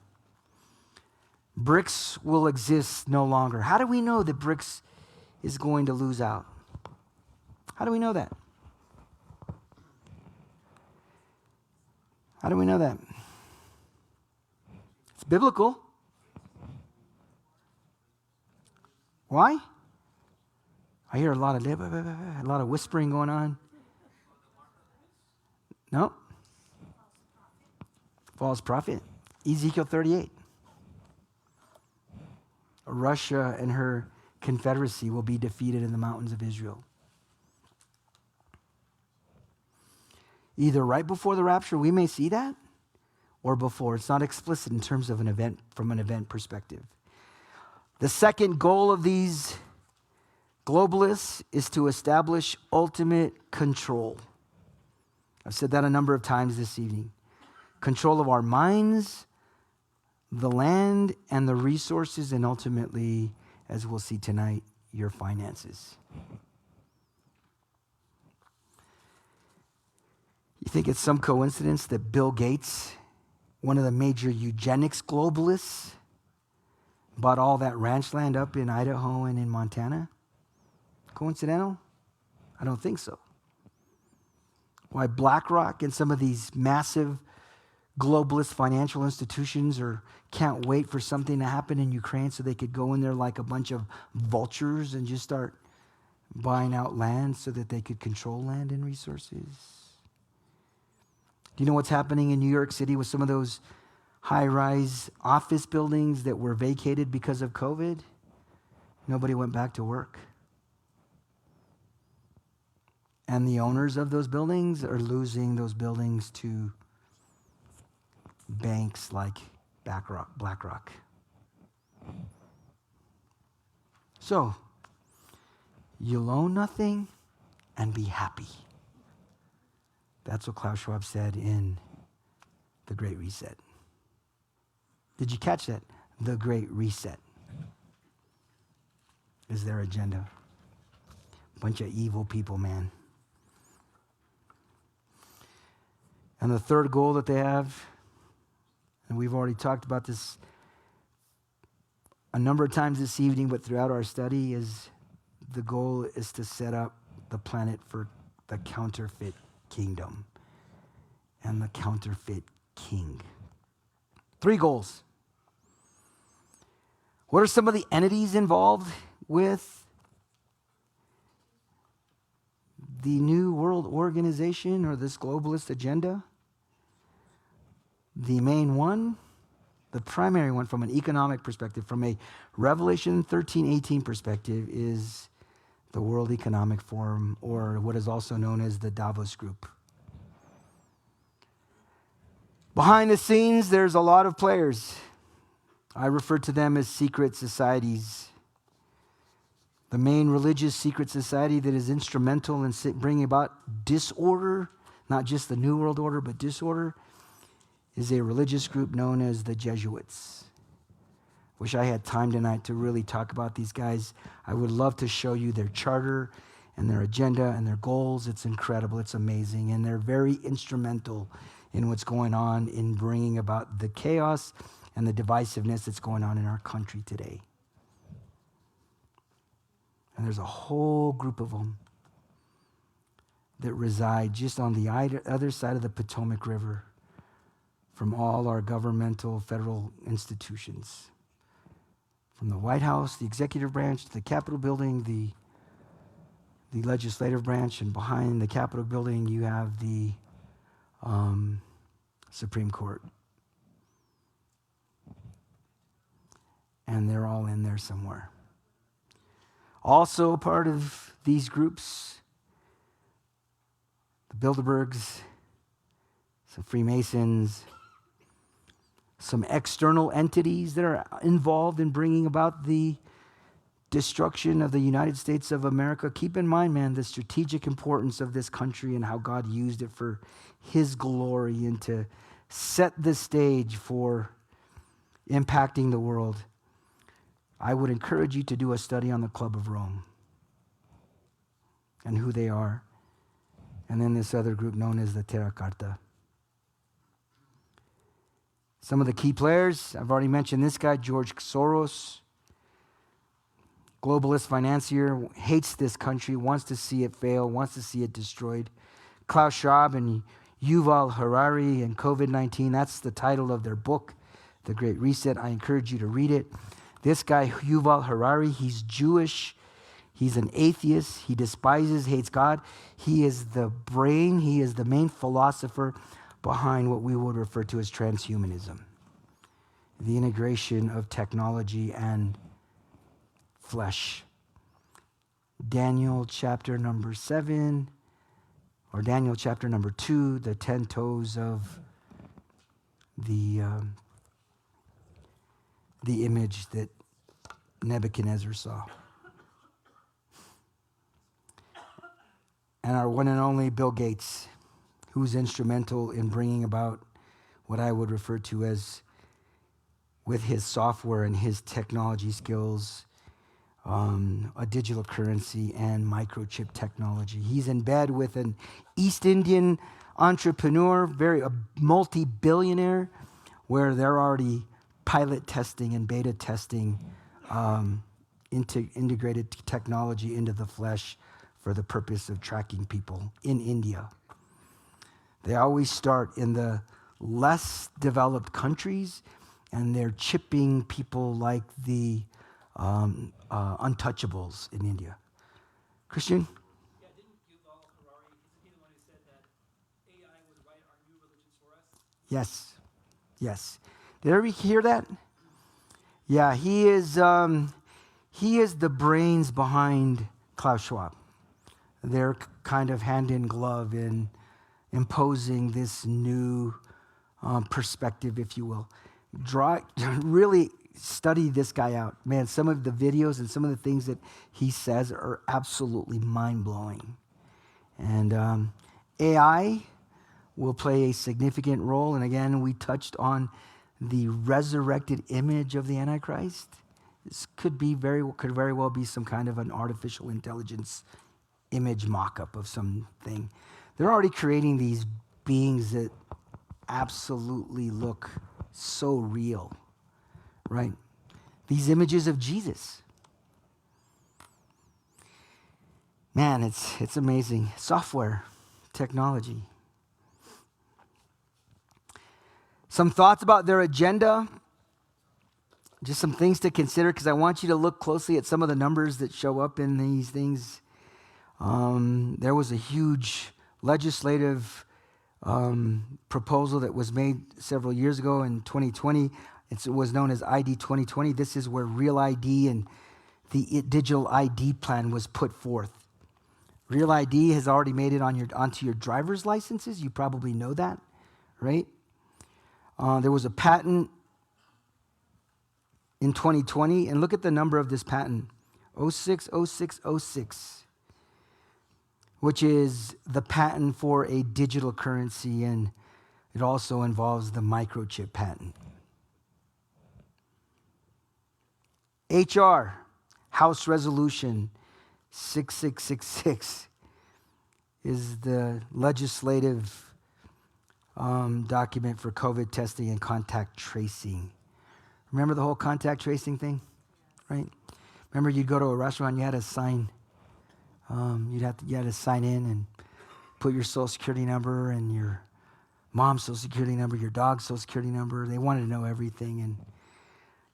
BRICS will exist no longer. How do we know that BRICS is going to lose out? How do we know that? How do we know that? It's biblical. Why? I hear a lot of whispering going on. No. False prophet. Ezekiel 38. Russia and her confederacy will be defeated in the mountains of Israel. Either right before the rapture, we may see that, or before. It's not explicit in terms of an event, from an event perspective. The second goal of these globalists is to establish ultimate control. I've said that a number of times this evening. Control of our minds, the land, and the resources, and ultimately, as we'll see tonight, your finances. You think it's some coincidence that Bill Gates, one of the major eugenics globalists, bought all that ranch land up in Idaho and in Montana? Coincidental? I don't think so. Why BlackRock and some of these massive globalist financial institutions can't wait for something to happen in Ukraine so they could go in there like a bunch of vultures and just start buying out land so that they could control land and resources? Do you know what's happening in New York City with some of those high-rise office buildings that were vacated because of COVID? Nobody went back to work. And the owners of those buildings are losing those buildings to banks like BlackRock. So, you'll own nothing and be happy. That's what Klaus Schwab said in The Great Reset. Did you catch that? The Great Reset is their agenda. Bunch of evil people, man. And the third goal that they have, and we've already talked about this a number of times this evening, but throughout our study, is the goal is to set up the planet for the counterfeit kingdom and the counterfeit king. 3 goals. What are some of the entities involved with the New World Organization or this globalist agenda? The main one, the primary one from an economic perspective, from a Revelation 13:18 perspective, is the World Economic Forum, or what is also known as the Davos Group. Behind the scenes, there's a lot of players. I refer to them as secret societies. The main religious secret society that is instrumental in bringing about disorder, not just the New World Order, but disorder, is a religious group known as the Jesuits. Wish I had time tonight to really talk about these guys. I would love to show you their charter and their agenda and their goals. It's incredible. It's amazing. And they're very instrumental in what's going on in bringing about the chaos and the divisiveness that's going on in our country today. And there's a whole group of them that reside just on the other side of the Potomac River from all our governmental federal institutions. From the White House, the executive branch, to the Capitol building, the legislative branch, and behind the Capitol building you have the Supreme Court. And they're all in there somewhere. Also part of these groups, the Bilderbergs, some Freemasons, some external entities that are involved in bringing about the destruction of the United States of America. Keep in mind, man, the strategic importance of this country and how God used it for his glory and to set the stage for impacting the world, I would encourage you to do a study on the Club of Rome and who they are. And then this other group known as the Terra Carta. Some of the key players, I've already mentioned this guy, George Soros, globalist financier, hates this country, wants to see it fail, wants to see it destroyed. Klaus Schwab and Yuval Harari and COVID-19, that's the title of their book, The Great Reset. I encourage you to read it. This guy, Yuval Harari, he's Jewish. He's an atheist. He despises, hates God. He is the brain, he is the main philosopher behind what we would refer to as transhumanism, the integration of technology and flesh. Daniel chapter number 7, or Daniel chapter number 2, the 10 toes of the image that Nebuchadnezzar saw. And our one and only Bill Gates, who's instrumental in bringing about what I would refer to as, with his software and his technology skills, a digital currency and microchip technology. He's in bed with an East Indian entrepreneur, a multi-billionaire, where they're already pilot testing and beta testing integrated technology into the flesh for the purpose of tracking people in India. They always start in the less developed countries, and they're chipping people like the untouchables in India. Christian? Yeah, didn't Yuval Harari, isn't he the one who said that AI would write our new religions for us? Yes. Yes. Did everybody hear that? Yeah, he is the brains behind Klaus Schwab. They're kind of hand in glove in imposing this new perspective, if you will. Really study this guy out. Man, some of the videos and some of the things that he says are absolutely mind-blowing. And AI will play a significant role. And again, we touched on the resurrected image of the Antichrist. This could very well be some kind of an artificial intelligence image mock-up of something. They're already creating these beings that absolutely look so real, right? These images of Jesus. Man, it's amazing. Software, technology. Some thoughts about their agenda. Just some things to consider, because I want you to look closely at some of the numbers that show up in these things. There was a huge legislative proposal that was made several years ago in 2020. It was known as ID 2020. This is where Real ID and the digital ID plan was put forth. Real ID has already made it onto your driver's licenses. You probably know that, right? There was a patent in 2020, and look at the number of this patent, 060606. Which is the patent for a digital currency, and it also involves the microchip patent. HR, House Resolution 6666, is the legislative document for COVID testing and contact tracing. Remember the whole contact tracing thing, right? Remember you'd go to a restaurant, you had to sign. You had to sign in and put your social security number and your mom's social security number, your dog's social security number. They wanted to know everything. And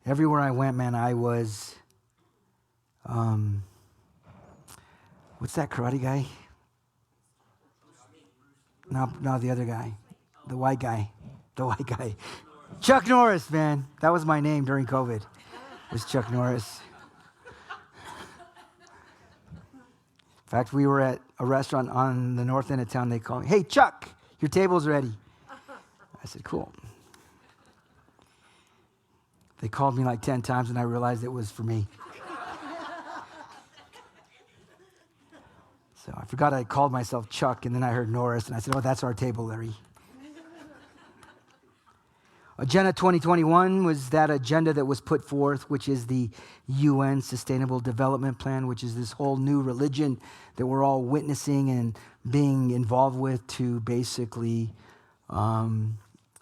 everywhere I went, man, I was, what's that karate guy? No, the other guy. The white guy. Chuck Norris, man. That was my name during COVID. It was Chuck Norris. In fact, we were at a restaurant on the north end of town. They called me, "Hey, Chuck, your table's ready." I said, "Cool." They called me like 10 times, and I realized it was for me. So I forgot I called myself Chuck, and then I heard Norris, and I said, "Oh, that's our table, Larry." Agenda 2021 was that agenda that was put forth, which is the UN Sustainable Development Plan, which is this whole new religion that we're all witnessing and being involved with to basically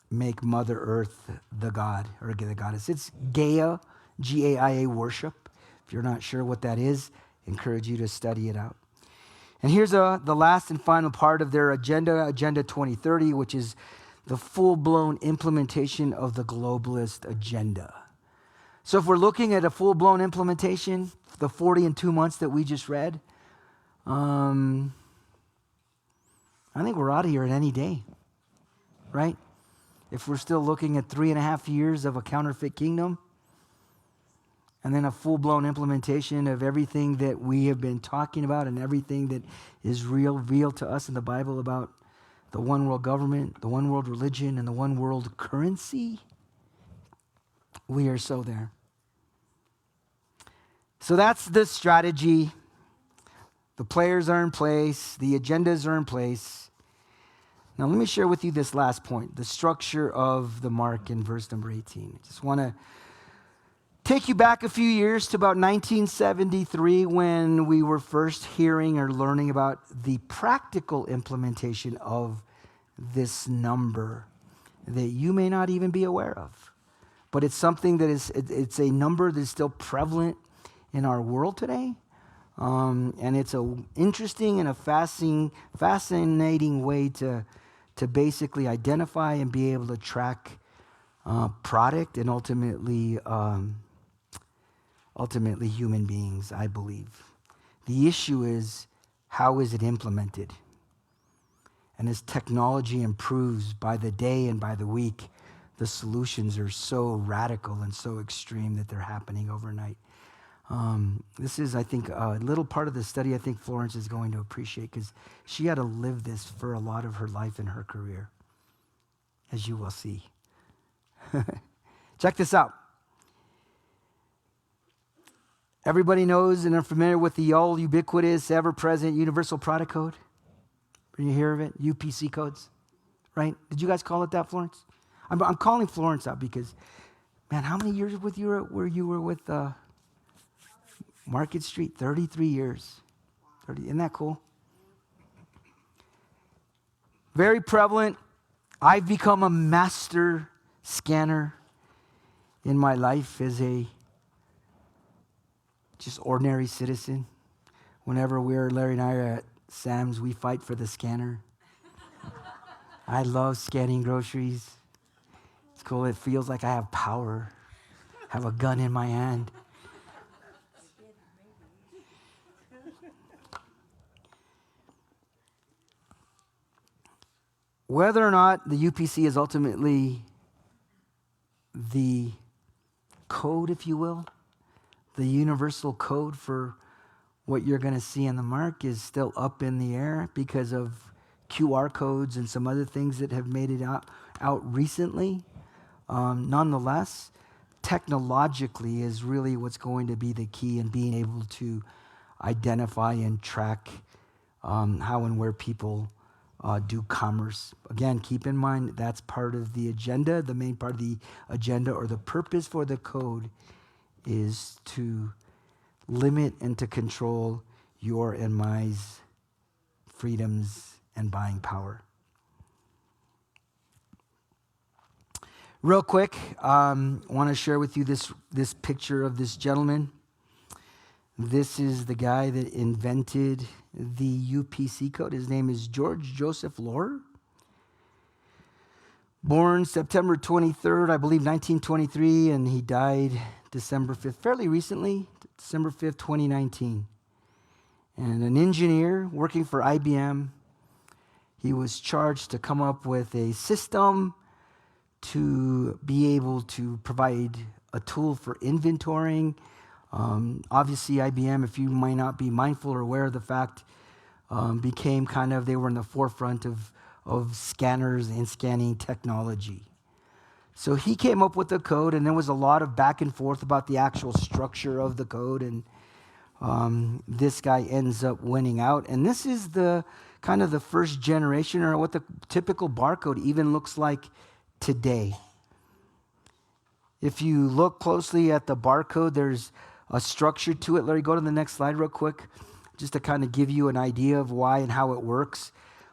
make Mother Earth the God or the goddess. It's Gaia, G-A-I-A worship. If you're not sure what that is, I encourage you to study it out. And here's the last and final part of their agenda, Agenda 2030, which is the full-blown implementation of the globalist agenda. So if we're looking at a full-blown implementation, the 40 in 2 months that we just read, I think we're out of here at any day, right? If we're still looking at 3.5 years of a counterfeit kingdom, and then a full-blown implementation of everything that we have been talking about and everything that is real to us in the Bible about the one world government, the one world religion, and the one world currency, we are so there. So that's the strategy. The players are in place. The agendas are in place. Now let me share with you this last point, the structure of the mark in verse number 18. I just want to take you back a few years to about 1973 when we were first hearing or learning about the practical implementation of this number that you may not even be aware of. But it's something that it's a number that is still prevalent in our world today. And it's an interesting and a fascinating way to basically identify and be able to track product and ultimately human beings, I believe. The issue is, how is it implemented? And as technology improves by the day and by the week, the solutions are so radical and so extreme that they're happening overnight. This is, I think, a little part of the study I think Florence is going to appreciate because she had to live this for a lot of her life and her career, as you will see. Check this out. Everybody knows and are familiar with the all ubiquitous, ever-present Universal Product Code. You hear of it? UPC codes, right? Did you guys call it that, Florence? I'm calling Florence out because, man, how many years were you with Market Street? 33 years. 30, isn't that cool? Very prevalent. I've become a master scanner in my life as a just ordinary citizen. Whenever Larry and I are at Sam's, we fight for the scanner. I love scanning groceries. It's cool. It feels like I have power. Have a gun in my hand. Whether or not the UPC is ultimately the code, if you will, the universal code for what you're going to see in the mark is still up in the air because of QR codes and some other things that have made it out recently. Nonetheless, technologically is really what's going to be the key in being able to identify and track how and where people do commerce. Again, keep in mind that's part of the agenda. The main part of the agenda or the purpose for the code is to limit and to control your and my freedoms and buying power. Real quick, I want to share with you this picture of this gentleman. This is the guy that invented the UPC code. His name is George Joseph Lohr. Born September 23rd, I believe, 1923, and he died December 5th, fairly recently, December 5th, 2019. And an engineer working for IBM, he was charged to come up with a system to be able to provide a tool for inventorying. Obviously, IBM, if you might not be mindful or aware of the fact, became they were in the forefront of scanners and scanning technology. So he came up with the code, and there was a lot of back and forth about the actual structure of the code, and this guy ends up winning out. And this is the the first generation, or what the typical barcode even looks like today. If you look closely at the barcode, there's a structure to it. Larry, go to the next slide real quick, just to kind of give you an idea of why and how it works.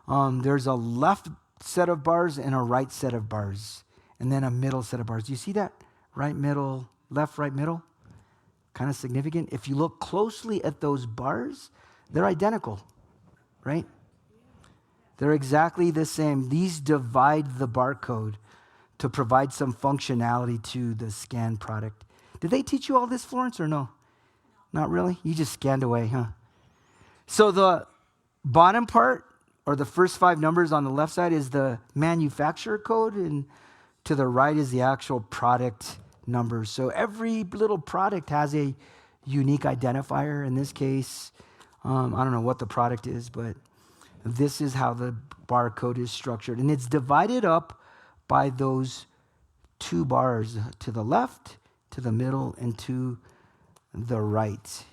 There's a left set of bars and a right set of bars, and then a middle set of bars. Do you see that? Right, middle, left, right, middle? Kind of significant. If you look closely at those bars, they're identical, right? They're exactly the same. These divide the barcode to provide some functionality to the scan product. Did they teach you all this, Florence, or no? Not really? You just scanned away, huh? So the bottom part, or the first 5 numbers on the left side, is the manufacturer code, and to the right is the actual product numbers. So every little product has a unique identifier. In this case, I don't know what the product is, but this is how the barcode is structured. And it's divided up by those 2 bars, to the left, to the middle, and to the right.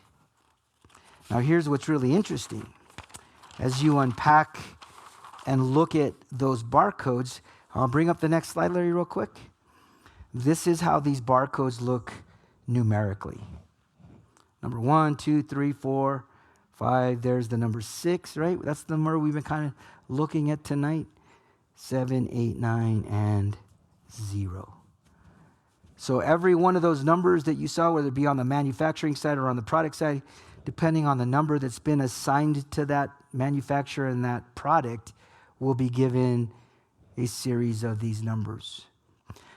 Now here's what's really interesting. As you unpack and look at those barcodes, I'll bring up the next slide, Larry, real quick. This is how these barcodes look numerically. Number 1, 2, 3, 4, 5. There's the number 6, right? That's the number we've been kind of looking at tonight. 7, 8, 9, and 0. So every one of those numbers that you saw, whether it be on the manufacturing side or on the product side, depending on the number that's been assigned to that manufacturer and that product, will be given a series of these numbers.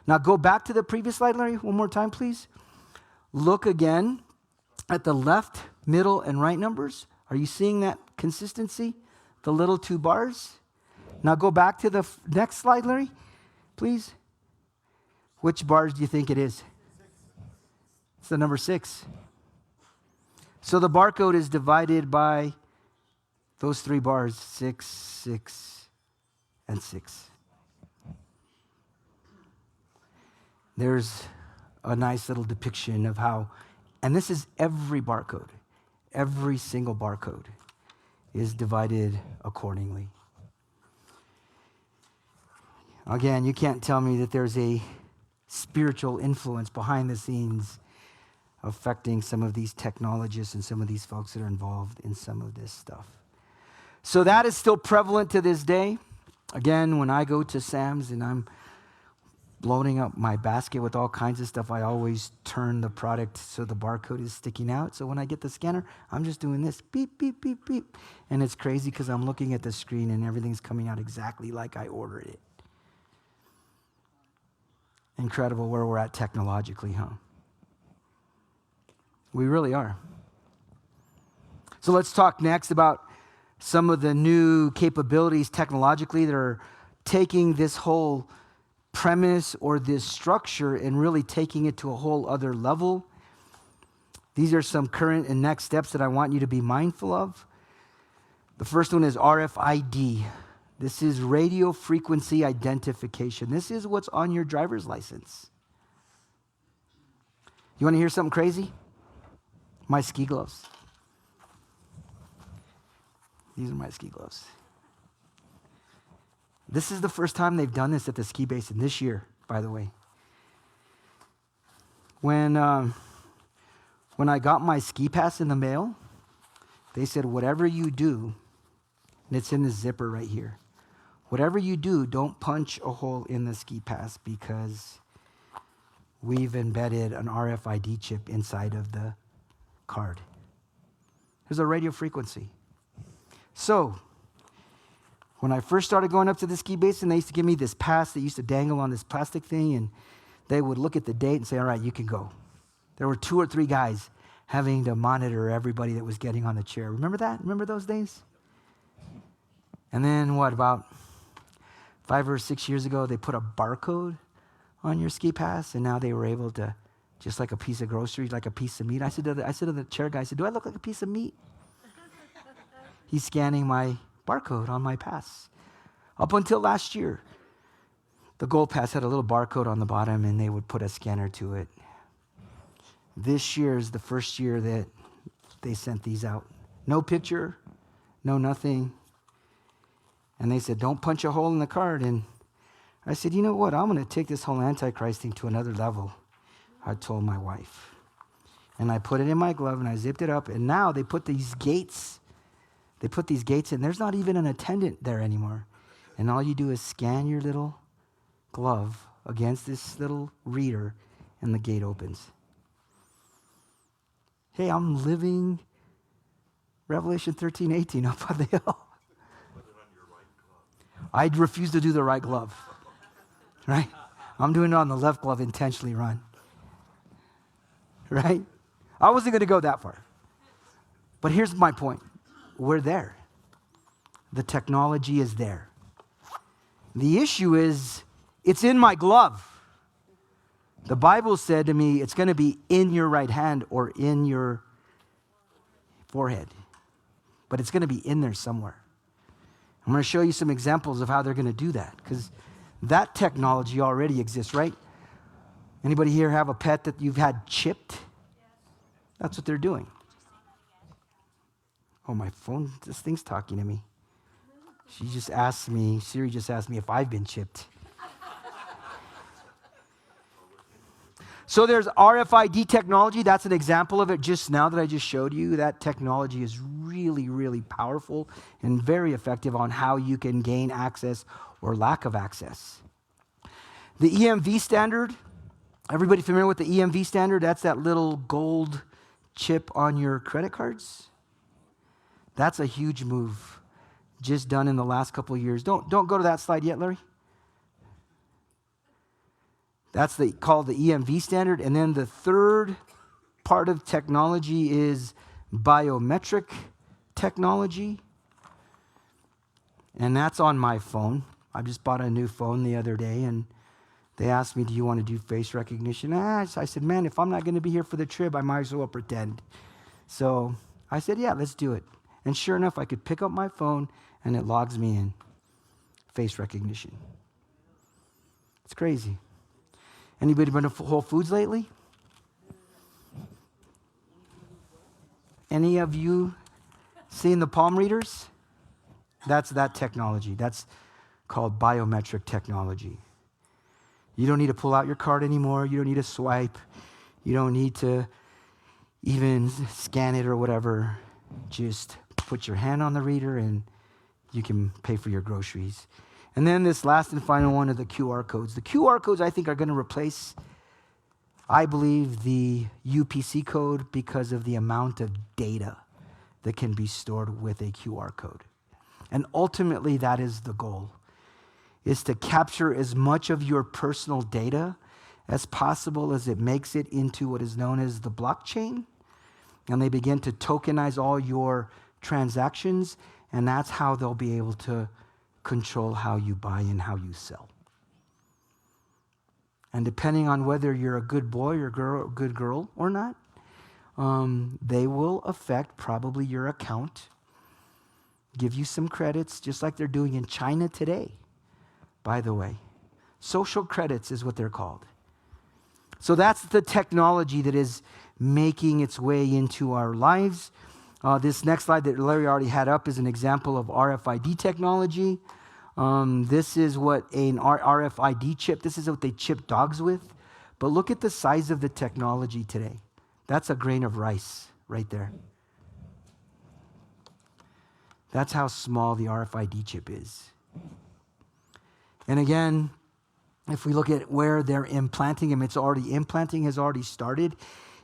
Now go back to the previous slide, Larry, one more time, please. Look again at the left, middle, and right numbers. Are you seeing that consistency? The little 2 bars? Now go back to the next slide, Larry, please. Which bars do you think it is? It's the number 6. So the barcode is divided by those 3 bars, 6, 6, and 6. There's a nice little depiction of how, and this is every barcode, every single barcode is divided accordingly. Again, you can't tell me that there's a spiritual influence behind the scenes affecting some of these technologists and some of these folks that are involved in some of this stuff. So that is still prevalent to this day. Again, when I go to Sam's and I'm loading up my basket with all kinds of stuff, I always turn the product so the barcode is sticking out. So when I get the scanner, I'm just doing this, beep, beep, beep, beep. And it's crazy because I'm looking at the screen and everything's coming out exactly like I ordered it. Incredible where we're at technologically, huh? We really are. So let's talk next about some of the new capabilities technologically that are taking this whole premise or this structure and really taking it to a whole other level. These are some current and next steps that I want you to be mindful of. The first one is RFID. This is radio frequency identification. This is what's on your driver's license. You want to hear something crazy? My ski gloves. These are my ski gloves. This is the first time they've done this at the ski basin this year, by the way. When I got my ski pass in the mail, they said, whatever you do, and it's in the zipper right here, whatever you do, don't punch a hole in the ski pass because we've embedded an RFID chip inside of the card. There's a radio frequency. So, when I first started going up to the ski basin, they used to give me this pass that used to dangle on this plastic thing, and they would look at the date and say, all right, you can go. There were 2 or 3 guys having to monitor everybody that was getting on the chair. Remember that? Remember those days? And then about 5 or 6 years ago, they put a barcode on your ski pass, and now they were able to, just like a piece of groceries, like a piece of meat. I said to the chair guy, I said, do I look like a piece of meat? He's scanning my barcode on my pass. Up until last year, the Gold Pass had a little barcode on the bottom, and they would put a scanner to it. This year is the first year that they sent these out. No picture, no nothing. And they said, don't punch a hole in the card. And I said, you know what? I'm going to take this whole Antichrist thing to another level. I told my wife. And I put it in my glove and I zipped it up. And now they put these gates. They put these gates in. There's not even an attendant there anymore. And all you do is scan your little glove against this little reader and the gate opens. Hey, I'm living Revelation 13:18 up on the hill. I'd refuse to do the right glove. Right? I'm doing it on the left glove intentionally, Ron. Right? I wasn't going to go that far. But here's my point. We're there. The technology is there. The issue is, it's in my glove. The Bible said to me, it's going to be in your right hand or in your forehead. But it's going to be in there somewhere. I'm going to show you some examples of how they're going to do that, because that technology already exists, right? Anybody here have a pet that you've had chipped? That's what they're doing. Oh, my phone, this thing's talking to me. Siri just asked me if I've been chipped. So there's RFID technology. That's an example of it just now that I just showed you. That technology is really, really powerful and very effective on how you can gain access or lack of access. The EMV standard, everybody familiar with the EMV standard? That's that little gold chip on your credit cards. That's a huge move just done in the last couple of years. Don't go to that slide yet, Larry. That's called the EMV standard. And then the third part of technology is biometric technology. And that's on my phone. I just bought a new phone the other day, and they asked me, do you want to do face recognition? I said, man, if I'm not going to be here for the trip, I might as well pretend. So I said, yeah, let's do it. And sure enough, I could pick up my phone, and it logs me in. Face recognition. It's crazy. Anybody been to Whole Foods lately? Any of you seen the palm readers? That's that technology. That's called biometric technology. You don't need to pull out your card anymore. You don't need to swipe. You don't need to even scan it or whatever. Just put your hand on the reader and you can pay for your groceries. And then this last and final one are the QR codes. The QR codes, I think, are going to replace, I believe, the UPC code because of the amount of data that can be stored with a QR code. And ultimately, that is the goal, is to capture as much of your personal data as possible as it makes it into what is known as the blockchain. And they begin to tokenize all your transactions, and that's how they'll be able to control how you buy and how you sell. And depending on whether you're a good boy or good girl or not, they will affect probably your account, give you some credits, just like they're doing in China today, by the way. Social credits is what they're called. So that's the technology that is making its way into our lives. This next slide that Larry already had up is an example of RFID technology. This is what an RFID chip, this is what they chip dogs with. But look at the size of the technology today. That's a grain of rice right there. That's how small the RFID chip is. And again, if we look at where they're implanting them, implanting has already started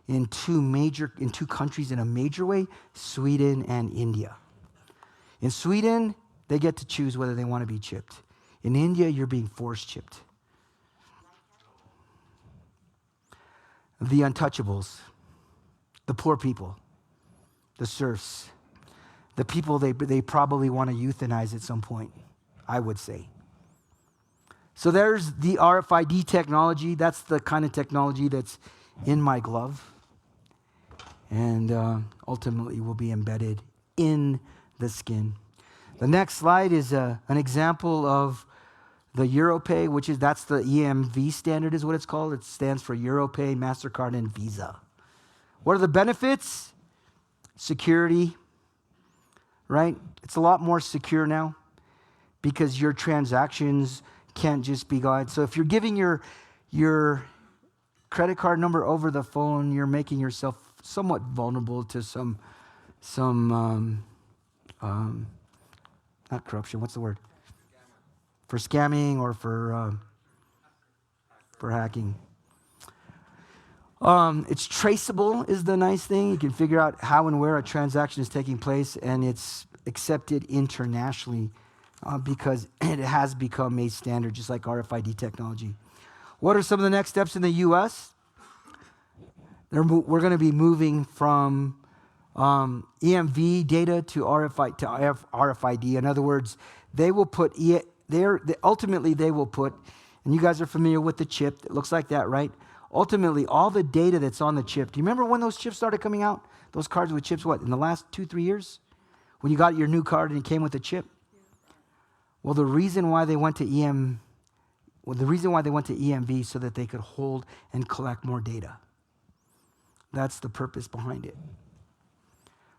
in two countries in a major way, Sweden and India. In Sweden, they get to choose whether they want to be chipped. In India, you're being force chipped. The untouchables, the poor people, the serfs, the people they probably want to euthanize at some point, I would say. So there's the RFID technology. That's the kind of technology that's in my glove. And ultimately will be embedded in the skin. The next slide is an example of the Europay, that's the EMV standard is what it's called. It stands for Europay, MasterCard, and Visa. What are the benefits? Security, right? It's a lot more secure now because your transactions can't just be gone. So if you're giving your credit card number over the phone, you're making yourself somewhat vulnerable to some not corruption. What's the word? For scamming or for hacking. It's traceable is the nice thing. You can figure out how and where a transaction is taking place, and it's accepted internationally because it has become a standard, just like RFID technology. What are some of the next steps in the U.S.? We're going to be moving from EMV data to RFID. In other words, they will put ultimately they will put, and you guys are familiar with the chip. It looks like that, right? Ultimately, all the data that's on the chip. Do you remember when those chips started coming out? Those cards with chips, what, in the last 2-3 years? When you got your new card and it came with a chip? Well, the reason why they went to EMV so that they could hold and collect more data. That's the purpose behind it.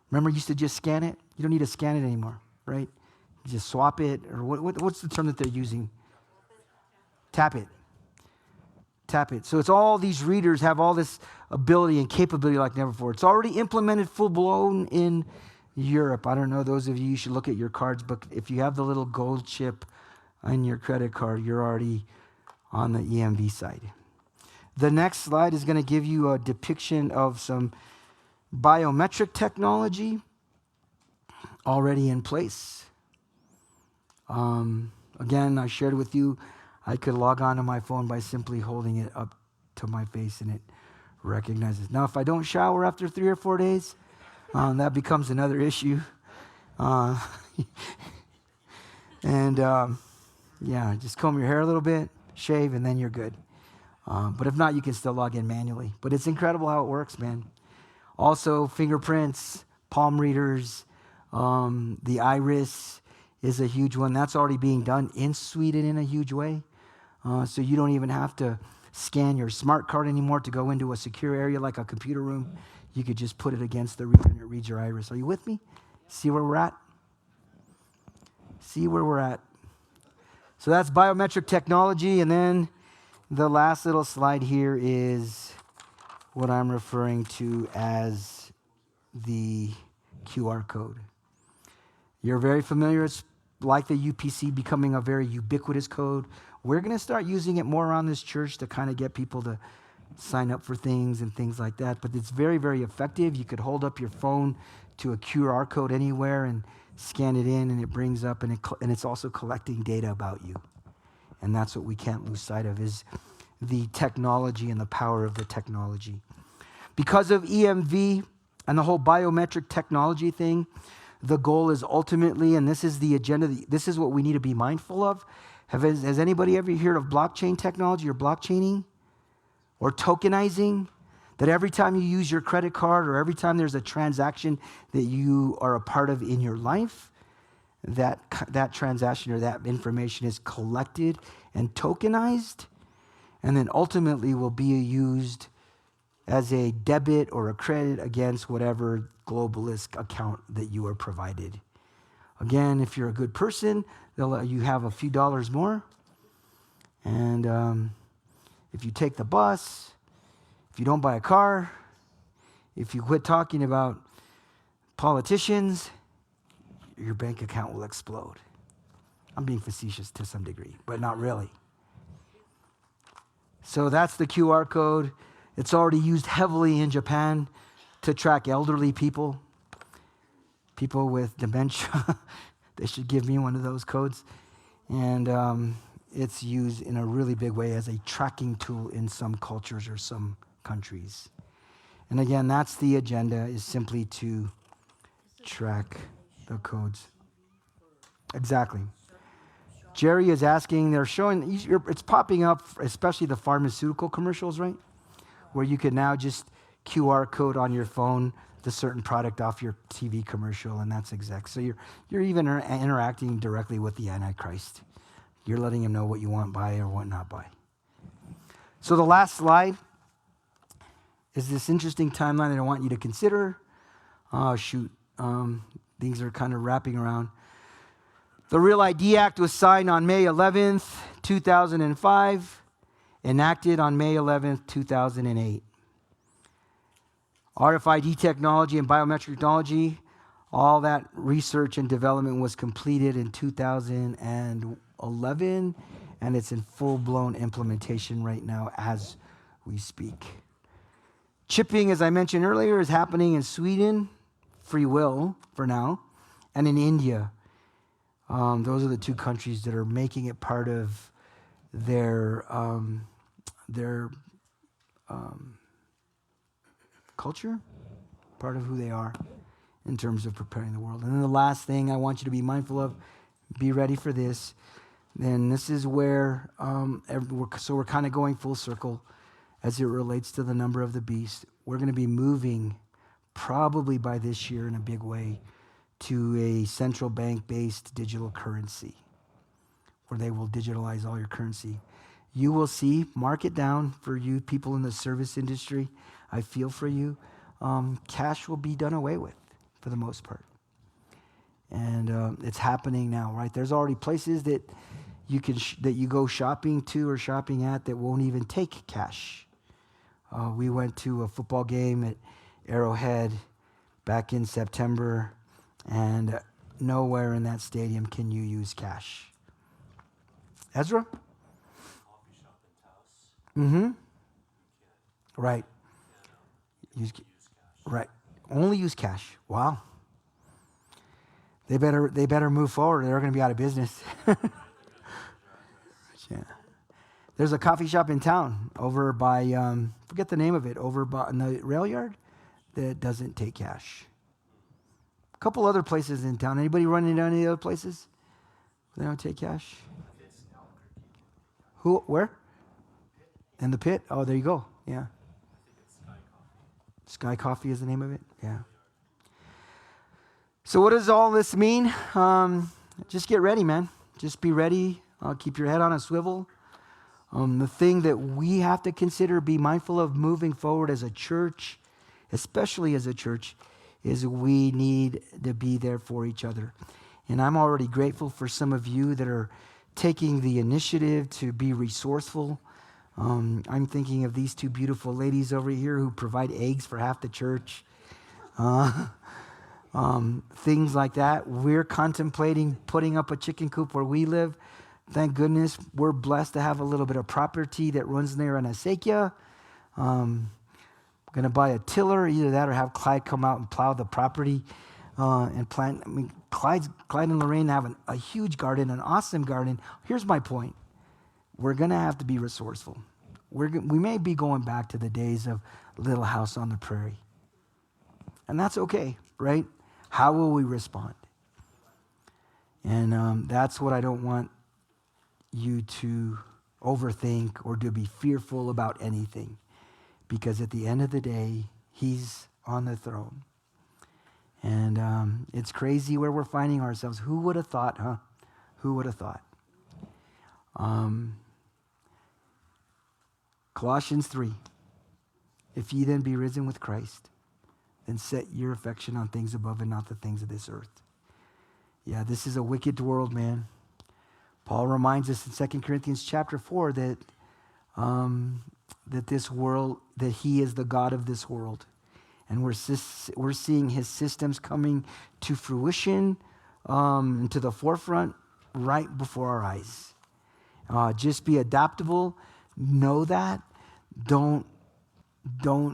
Remember, you used to just scan it? You don't need to scan it anymore, right? You just swap it, or what's the term that they're using? Tap it. Tap it. So it's all these readers have all this ability and capability like never before. It's already implemented full-blown in Europe. I don't know, those of you should look at your cards, but if you have the little gold chip on your credit card, you're already on the EMV side. The next slide is going to give you a depiction of some biometric technology already in place. Again, I shared with you, I could log on to my phone by simply holding it up to my face and it recognizes. Now, if I don't shower after 3 or 4 days, that becomes another issue. Just comb your hair a little bit, shave, and then you're good. But if not, you can still log in manually. But it's incredible how it works, man. Also, fingerprints, palm readers, the iris is a huge one. That's already being done in Sweden in a huge way. So you don't even have to scan your smart card anymore to go into a secure area like a computer room. You could just put it against the reader and it reads your iris. Are you with me? See where we're at? See where we're at. So that's biometric technology. And then the last little slide here is what I'm referring to as the QR code. You're very familiar. It's like the UPC becoming a very ubiquitous code. We're going to start using it more around this church to kind of get people to sign up for things and things like that. But it's very, very effective. You could hold up your phone to a QR code anywhere and scan it in, and it brings up, and it's also collecting data about you. And that's what we can't lose sight of, is the technology and the power of the technology. Because of EMV and the whole biometric technology thing, the goal is ultimately, and this is the agenda, this is what we need to be mindful of. Has anybody ever heard of blockchain technology or blockchaining or tokenizing? That every time you use your credit card or every time there's a transaction that you are a part of in your life, that transaction or that information is collected and tokenized, and then ultimately will be used as a debit or a credit against whatever globalist account that you are provided. Again, if you're a good person, they'll let you have a few dollars more. And if you take the bus, if you don't buy a car, if you quit talking about politicians, your bank account will explode. I'm being facetious to some degree, but not really. So that's the QR code. It's already used heavily in Japan to track elderly people, people with dementia. They should give me one of those codes. And it's used in a really big way as a tracking tool in some cultures or some countries. And again, that's the agenda, is simply to track the codes. Exactly. Jerry is asking, they're showing, it's popping up, especially the pharmaceutical commercials, right? Where you can now just QR code on your phone the certain product off your TV commercial, and that's exact. So you're even interacting directly with the Antichrist. You're letting him know what you want buy or what not buy. So the last slide is this interesting timeline that I want you to consider. Oh, shoot. Things are kind of wrapping around. The Real ID Act was signed on May 11th, 2005. enacted on May 11th, 2008. RFID technology and biometric technology, all that research and development was completed in 2011, and it's in full-blown implementation right now as we speak. Chipping, as I mentioned earlier, is happening in Sweden, free will for now, and in India. Those are the two countries that are making it part of their culture, part of who they are in terms of preparing the world. And then the last thing I want you to be mindful of, be ready for this. Then this is where, we're kind of going full circle as it relates to the number of the beast. We're going to be moving probably by this year in a big way to a central bank-based digital currency where they will digitalize all your currency. You will see, mark it down for you people in the service industry. I feel for you. Cash will be done away with for the most part. And it's happening now, right? There's already places that you can that you go shopping to or shopping at that won't even take cash. We went to a football game at Arrowhead back in September, and nowhere in that stadium can you use cash. Ezra? Coffee shop in Taos. Mm-hmm. Right. Use cash. right. Only use cash. Wow. They better move forward. They're going to be out of business. Yeah. There's a coffee shop in town over by forget the name of it, over by in the rail yard that doesn't take cash. A couple other places in town. Anybody running into any other places? They don't take cash. Who? Where? In the pit? Oh, there you go. Yeah. Sky Coffee is the name of it? Yeah. So what does all this mean? Just get ready, man. Just be ready. Keep your head on a swivel. The thing that we have to consider, be mindful of moving forward as a church, especially as a church, is we need to be there for each other. And I'm already grateful for some of you that are taking the initiative to be resourceful. I'm thinking of these two beautiful ladies over here who provide eggs for half the church. Things like that. We're contemplating putting up a chicken coop where we live. Thank goodness we're blessed to have a little bit of property that runs near an acequia. Going to buy a tiller, either that or have Clyde come out and plow the property and plant. I mean, Clyde and Lorraine have a huge garden, an awesome garden. Here's my point. We're going to have to be resourceful. We may be going back to the days of Little House on the Prairie. And that's okay, right? How will we respond? And that's what I don't want you to overthink or to be fearful about anything. Because at the end of the day, he's on the throne. And it's crazy where we're finding ourselves. Who would have thought, huh? Who would have thought? Colossians 3. If ye then be risen with Christ, then set your affection on things above and not the things of this earth. Yeah, this is a wicked world, man. Paul reminds us in 2 Corinthians chapter 4 that this world, that he is the God of this world. And we're seeing his systems coming to fruition, to the forefront right before our eyes. Just be adaptable. Know that. Don't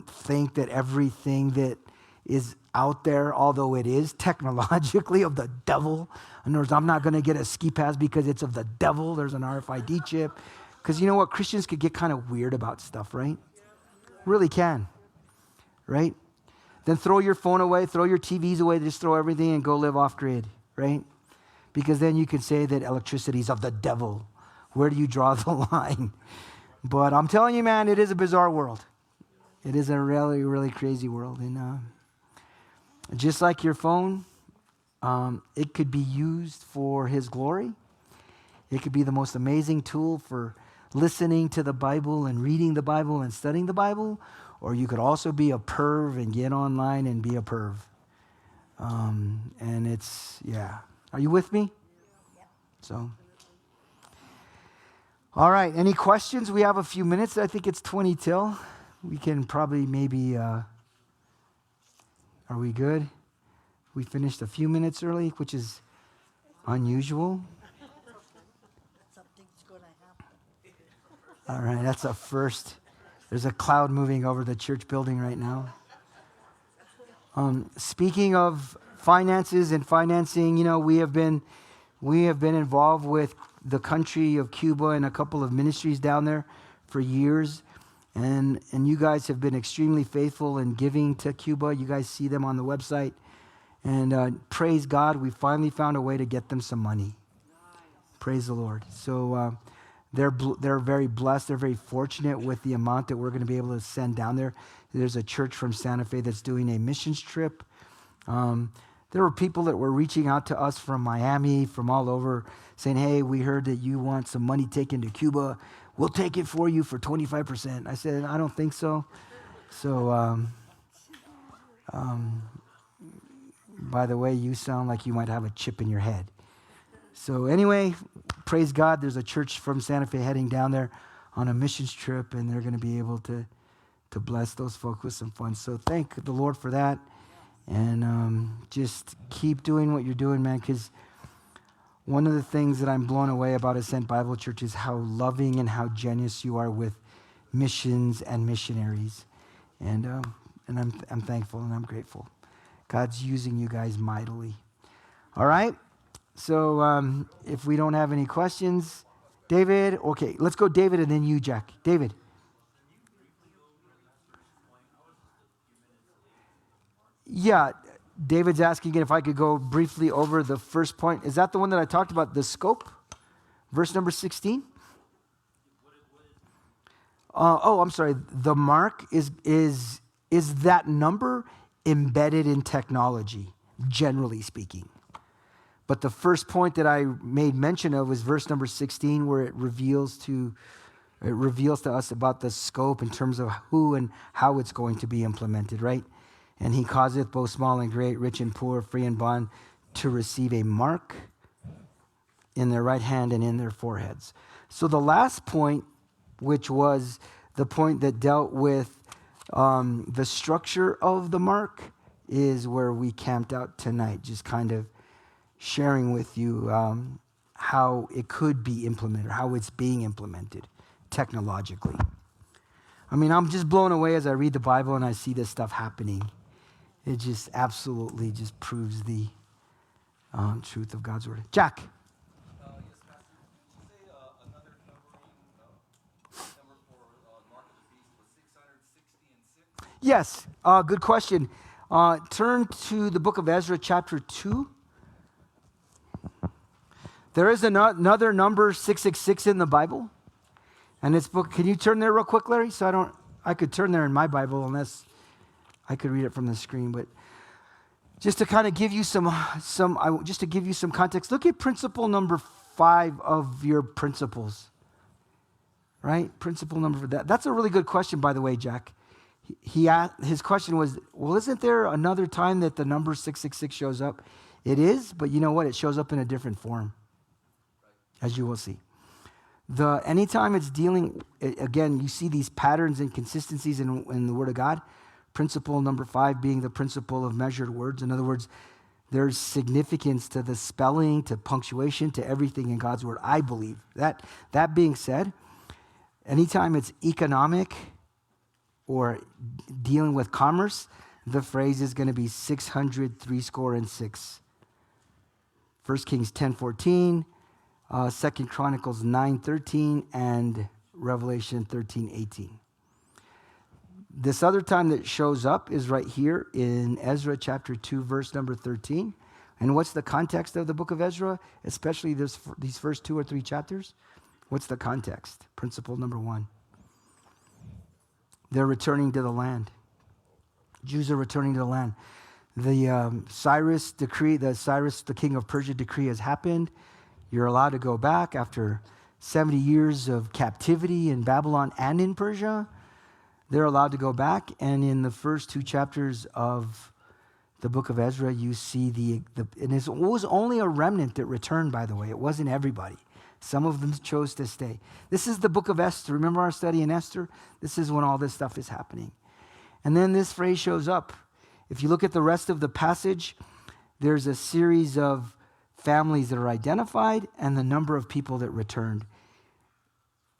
think that everything that is out there, although it is technologically of the devil. In other words, I'm not going to get a ski pass because it's of the devil. There's an RFID chip. Because you know what? Christians could get kind of weird about stuff, right? Really can. Right? Then throw your phone away, throw your TVs away, just throw everything and go live off grid, right? Because then you can say that electricity is of the devil. Where do you draw the line? But I'm telling you, man, it is a bizarre world. It is a really, really crazy world. And just like your phone, it could be used for his glory. It could be the most amazing tool for listening to the Bible and reading the Bible and studying the Bible. Or you could also be a perv and get online and be a perv. And it's, yeah. Are you with me? So, All right, any questions? We have a few minutes. I think it's 20 till. We can probably maybe, are we good? We finished a few minutes early, which is unusual. Something's going to happen. All right, that's a first. There's a cloud moving over the church building right now. Speaking of finances and financing, we have been involved with the country of Cuba and a couple of ministries down there for years. And you guys have been extremely faithful in giving to Cuba. You guys see them on the website. And praise God, we finally found a way to get them some money. Praise the Lord. So they're very blessed. They're very fortunate with the amount that we're going to be able to send down there. There's a church from Santa Fe that's doing a missions trip. There were people that were reaching out to us from Miami, from all over, saying, hey, we heard that you want some money taken to Cuba. We'll take it for you for 25%. I said, I don't think so. So, by the way, you sound like you might have a chip in your head. So anyway, praise God, there's a church from Santa Fe heading down there on a missions trip, and they're going to be able to bless those folks with some funds. So thank the Lord for that. And just keep doing what you're doing, man, because one of the things that I'm blown away about Ascent Bible Church is how loving and how generous you are with missions and missionaries. And I'm thankful and I'm grateful. God's using you guys mightily. All right? So if we don't have any questions, David, okay, let's go David and then you, Jack. David. Yeah, David's asking if I could go briefly over the first point. Is that the one that I talked about, the scope? Verse number 16? I'm sorry. The mark is that number embedded in technology, generally speaking. But the first point that I made mention of was verse number 16, where it reveals to us about the scope in terms of who and how it's going to be implemented, right? And he causeth both small and great, rich and poor, free and bond, to receive a mark in their right hand and in their foreheads. So the last point, which was the point that dealt with the structure of the mark, is where we camped out tonight, just kind of sharing with you how it could be implemented, or how it's being implemented technologically. I mean, I'm just blown away as I read the Bible and I see this stuff happening. It just absolutely just proves the truth of God's word. Jack. Yes, Pastor. Did you say another number for Mark of the Beast was 660 and 6? Yes, good question. Turn to the book of Ezra, chapter 2. There is another number 666 in the Bible. And it's book. Can you turn there real quick, Larry? So I could turn there in my Bible unless I could read it from the screen. But just to kind of give you just to give you some context, look at principle number 5 of your principles. Right? Principle number for that. That's a really good question, by the way, Jack. His question was, well, isn't there another time that the number 666 shows up? It is, but you know what? It shows up in a different form, as you will see. Anytime it's dealing, again, you see these patterns and consistencies in the Word of God. Principle number 5 being the principle of measured words. In other words, there's significance to the spelling, to punctuation, to everything in God's Word, I believe. That being said, anytime it's economic or dealing with commerce, the phrase is going to be 666. 1 Kings 10:14, 2 Chronicles 9:13, and Revelation 13:18. This other time that shows up is right here in Ezra chapter 2, verse number 13. And what's the context of the book of Ezra, especially these first 2 or 3 chapters? What's the context? Principle number 1. They're returning to the land. Jews are returning to the land. The Cyrus, the king of Persia decree has happened. You're allowed to go back after 70 years of captivity in Babylon and in Persia. They're allowed to go back. And in the first 2 chapters of the book of Ezra, you see and it was only a remnant that returned, by the way. It wasn't everybody. Some of them chose to stay. This is the book of Esther. Remember our study in Esther? This is when all this stuff is happening. And then this phrase shows up. If you look at the rest of the passage, there's a series of families that are identified and the number of people that returned.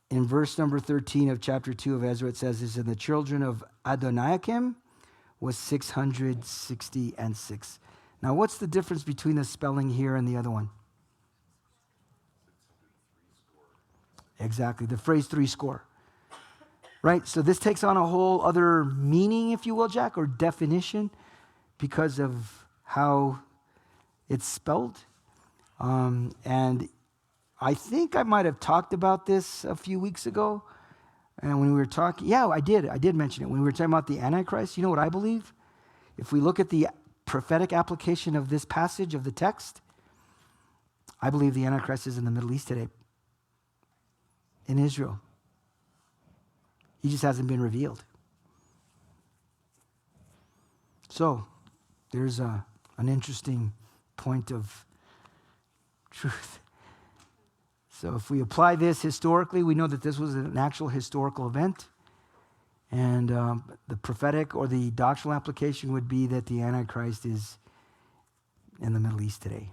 In verse number 13 of chapter 2 of Ezra, it says, "And the children of Adoniakim was 666." Now, what's the difference between the spelling here and the other one? Exactly, the phrase 3 score. Right? So this takes on a whole other meaning, if you will, Jack, or definition, because of how it's spelled. And I think I might have talked about this a few weeks ago. And when we were talking, I did mention it. When we were talking about the Antichrist, you know what I believe? If we look at the prophetic application of this passage of the text, I believe the Antichrist is in the Middle East today, in Israel. He just hasn't been revealed. So, there's an interesting point of truth. So if we apply this historically, we know that this was an actual historical event. And the prophetic or the doctrinal application would be that the Antichrist is in the Middle East today,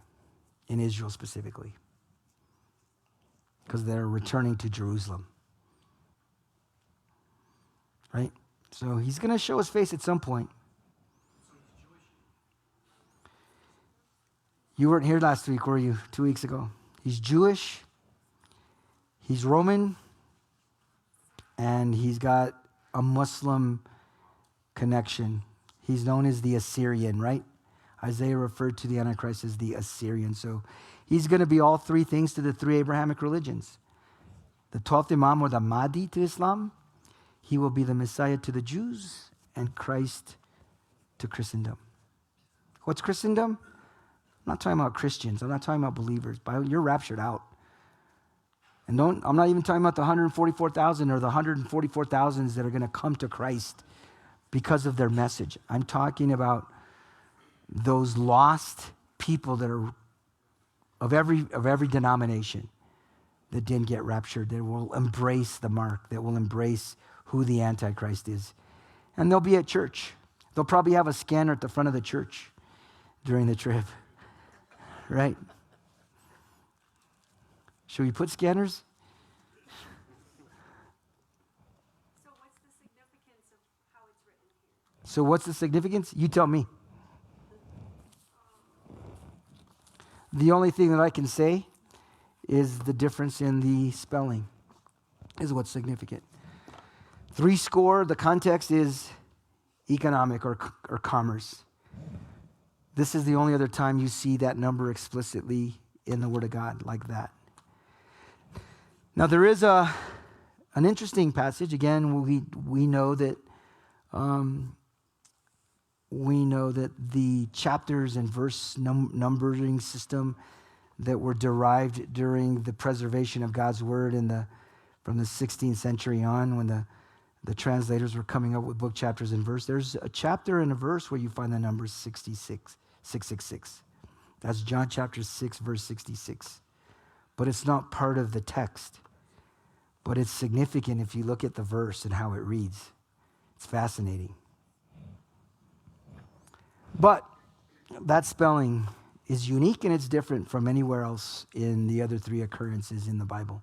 in Israel specifically, because they're returning to Jerusalem. Right? So he's going to show his face at some point. You weren't here last week, were you? 2 weeks ago. He's Jewish. He's Roman. And he's got a Muslim connection. He's known as the Assyrian, right? Isaiah referred to the Antichrist as the Assyrian. So he's going to be all three things to the three Abrahamic religions. The 12th Imam, or the Mahdi, to Islam. He will be the Messiah to the Jews and Christ to Christendom. What's Christendom? I'm not talking about Christians. I'm not talking about believers. You're raptured out. And I'm not even talking about the 144,000 or the 144,000s that are going to come to Christ because of their message. I'm talking about those lost people that are of every denomination that didn't get raptured, that will embrace the mark, that will embrace who the Antichrist is. And they'll be at church. They'll probably have a scanner at the front of the church during the trip. Right? Should we put scanners? So what's the significance of how it's written here? So what's the significance? You tell me. The only thing that I can say is the difference in the spelling is what's significant. 3 score, the context is economic or commerce. This is the only other time you see that number explicitly in the Word of God like that. Now there is an interesting passage. Again, we know that the chapters and verse numbering system that were derived during the preservation of God's Word from the 16th century on, when the translators were coming up with book chapters and verse. There's a chapter and a verse where you find the number 666. That's John chapter 6, verse 66. But it's not part of the text. But it's significant if you look at the verse and how it reads. It's fascinating. But that spelling is unique and it's different from anywhere else in the other 3 occurrences in the Bible.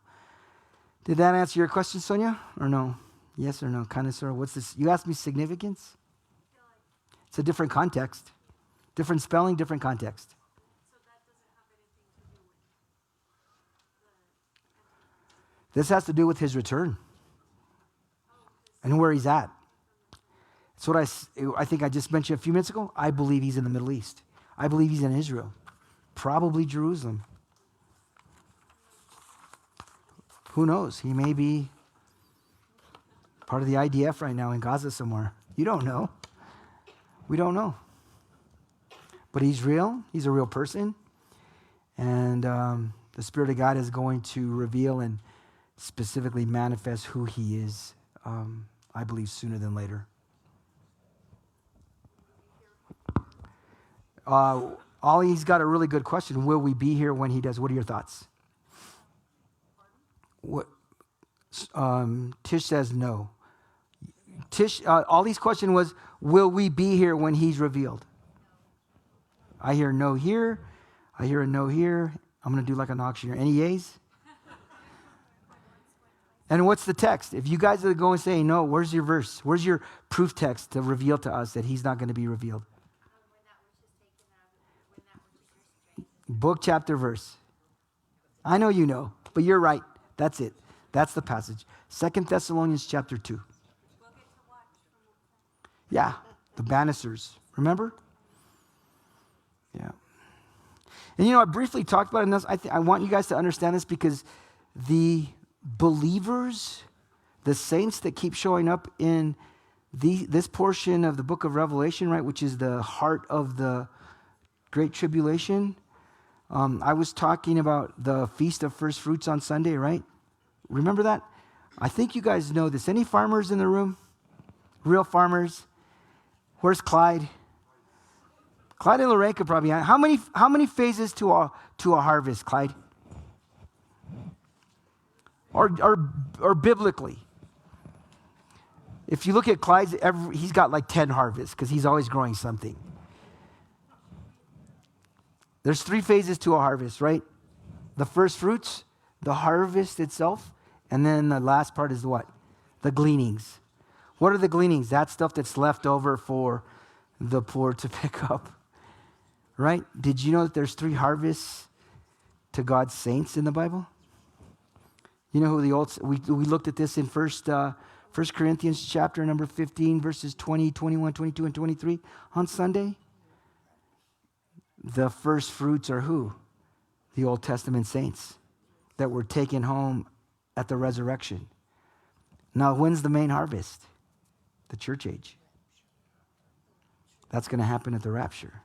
Did that answer your question, Sonia, or no? Yes or no? Kind of, sort of. What's this? You asked me significance? It's a different context. Different spelling, different context. So that doesn't have anything to do with This has to do with his return and where he's at. It's what I think I just mentioned a few minutes ago. I believe he's in the Middle East. I believe he's in Israel, probably Jerusalem. Who knows? He may be part of the IDF right now in Gaza somewhere. You don't know. We don't know. But he's real. He's a real person. And the Spirit of God is going to reveal and specifically manifest who he is, I believe, sooner than later. Ollie's got a really good question. Will we be here when he does? What are your thoughts? What? Tish says no. Tish, Ollie's question was, will we be here when he's revealed? I hear no here. I hear a no here. I'm going to do like an auctioneer. Any yays? And what's the text? If you guys are going to say no, where's your verse? Where's your proof text to reveal to us that he's not going to be revealed? Book, chapter, verse. I know you know, but you're right. That's it. That's the passage. 2 Thessalonians chapter 2. Yeah, the banisters. Remember? Yeah. And I briefly talked about it, and I want you guys to understand this because the believers, the saints that keep showing up in this portion of the book of Revelation, right, which is the heart of the Great Tribulation. I was talking about the Feast of First Fruits on Sunday, right? Remember that? I think you guys know this. Any farmers in the room? Real farmers? Where's Clyde? Clyde and Lorraine could probably answer. How many phases to a harvest, Clyde? Or biblically? If you look at Clyde's, he's got like 10 harvests because he's always growing something. There's 3 phases to a harvest, right? The first fruits, the harvest itself, and then the last part is what? The gleanings. What are the gleanings? That stuff that's left over for the poor to pick up, right? Did you know that there's 3 harvests to God's saints in the Bible? You know who we looked at this in First Corinthians chapter number 15, verses 20, 21, 22, and 23 on Sunday. The first fruits are who? The Old Testament saints that were taken home at the resurrection. Now, when's the main harvest? The church age. That's going to happen at the rapture.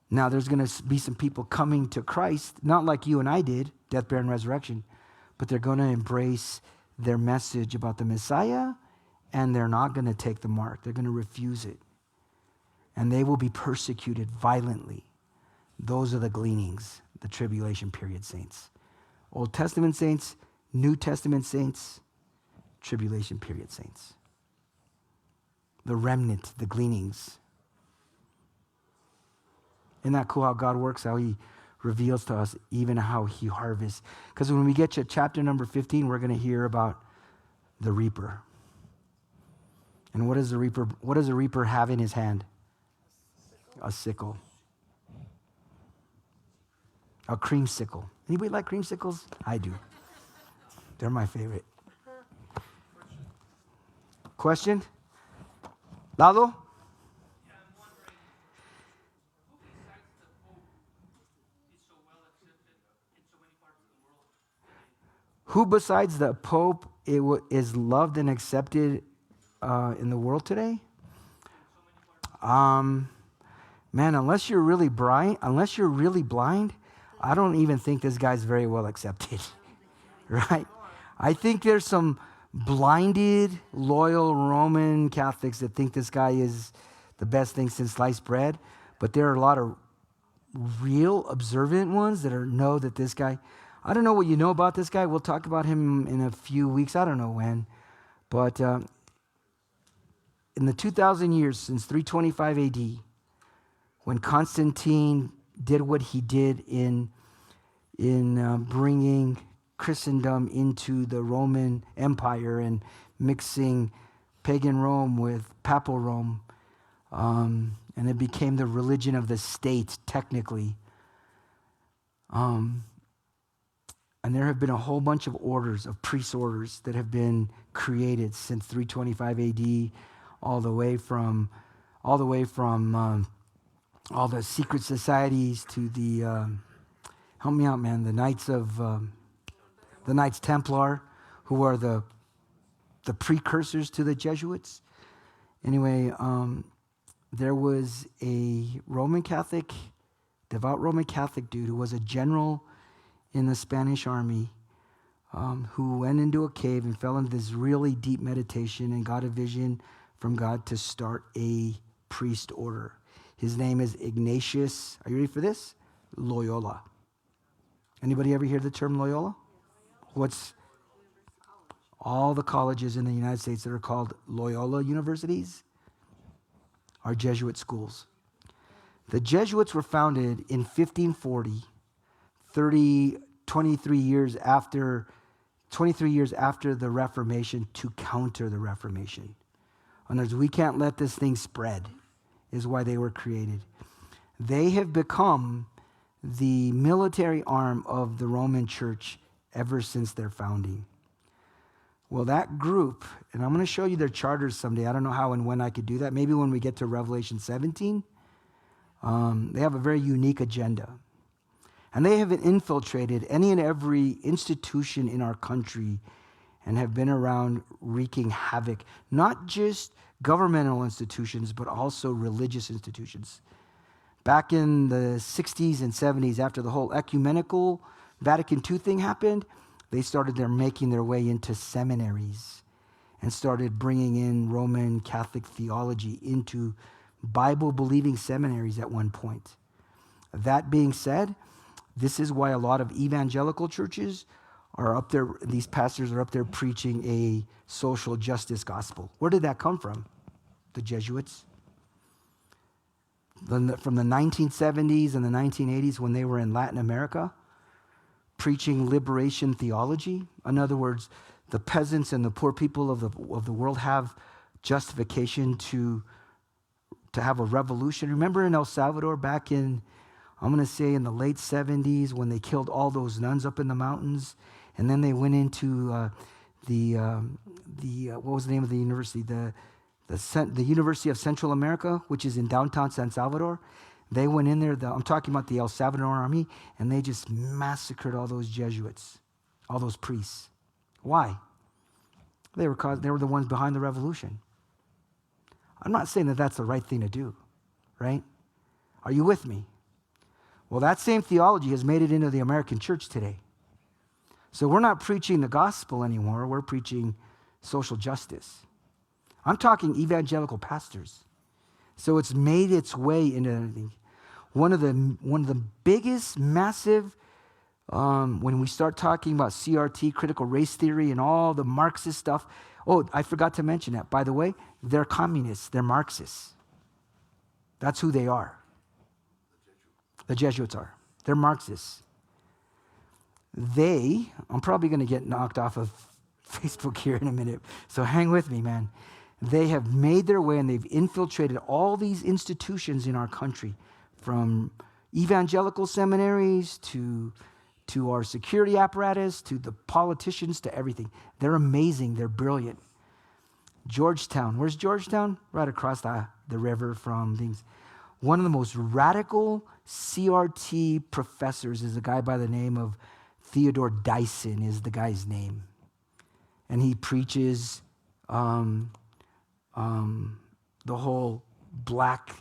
Now, there's going to be some people coming to Christ, not like you and I did, death, burial, and resurrection, but they're going to embrace their message about the Messiah, and they're not going to take the mark. They're going to refuse it. And they will be persecuted violently. Those are the gleanings, the tribulation period saints. Old Testament saints, New Testament saints, tribulation period saints. The remnant, the gleanings. Isn't that cool how God works, how he reveals to us even how he harvests? Because when we get to chapter number 15, we're going to hear about the reaper. And what does the reaper have in his hand? A sickle. A creamsicle. Anybody like creamsicles? I do. They're my favorite. Question? Lalo? Yeah, I'm wondering, who besides the Pope is so well accepted in so many parts of the world today? Who besides the Pope is loved and accepted in the world today? Man, unless you're really blind, I don't even think this guy's very well accepted, right? I think there's some blinded, loyal Roman Catholics that think this guy is the best thing since sliced bread, but there are a lot of real observant ones that know that this guy, I don't know what you know about this guy. We'll talk about him in a few weeks. I don't know when, but in the 2,000 years since 325 AD, when Constantine did what he did in bringing Christendom into the Roman Empire and mixing pagan Rome with papal Rome, and it became the religion of the state, technically. And there have been a whole bunch of orders, of priest orders, that have been created since 325 AD, all the way from all the secret societies to the help me out, man, the Knights Templar, who are the precursors to the Jesuits. Anyway, there was a devout Roman Catholic dude who was a general in the Spanish army, who went into a cave and fell into this really deep meditation and got a vision from God to start a priest order. His name is Ignatius, are you ready for this? Loyola. Anybody ever hear the term Loyola? What's all the colleges in the United States that are called Loyola universities are Jesuit schools. The Jesuits were founded in 1540, 23 years after the Reformation, to counter the Reformation. In other words, we can't let this thing spread, is why they were created. They have become the military arm of the Roman Church ever since their founding. Well, that group, and I'm going to show you their charters someday. I don't know how and when I could do that. Maybe when we get to Revelation 17. They have a very unique agenda. And they have infiltrated any and every institution in our country and have been around wreaking havoc, not just governmental institutions, but also religious institutions. Back in the 60s and 70s, after the whole ecumenical Vatican II thing happened, they started making their way into seminaries and started bringing in Roman Catholic theology into Bible-believing seminaries at one point. That being said, this is why a lot of evangelical churches are up there, these pastors are up there preaching a social justice gospel. Where did that come from? The Jesuits. From the 1970s and the 1980s, when they were in Latin America, preaching liberation theology. In other words, the peasants and the poor people of the world have justification to have a revolution. Remember in El Salvador back in, I'm going to say in the late 70s, when they killed all those nuns up in the mountains, and then they went into what was the name of the university? The University of Central America, which is in downtown San Salvador. They went in there, I'm talking about the El Salvador army, and they just massacred all those Jesuits, all those priests. Why? They were the ones behind the revolution. I'm not saying that that's the right thing to do, right? Are you with me? Well, that same theology has made it into the American church today. So we're not preaching the gospel anymore. We're preaching social justice. I'm talking evangelical pastors. So it's made its way into one of the biggest, massive, when we start talking about CRT, critical race theory, and all the Marxist stuff. Oh, I forgot to mention that. By the way, they're communists. They're Marxists. That's who they are. The Jesuits are. They're Marxists. I'm probably going to get knocked off of Facebook here in a minute, so hang with me, man. They have made their way and they've infiltrated all these institutions in our country, from evangelical seminaries to our security apparatus, to the politicians, to everything. They're amazing. They're brilliant. Georgetown. Where's Georgetown? Right across the river from things. One of the most radical CRT professors is a guy by the name of Theodore Dyson is the guy's name. And he preaches the whole black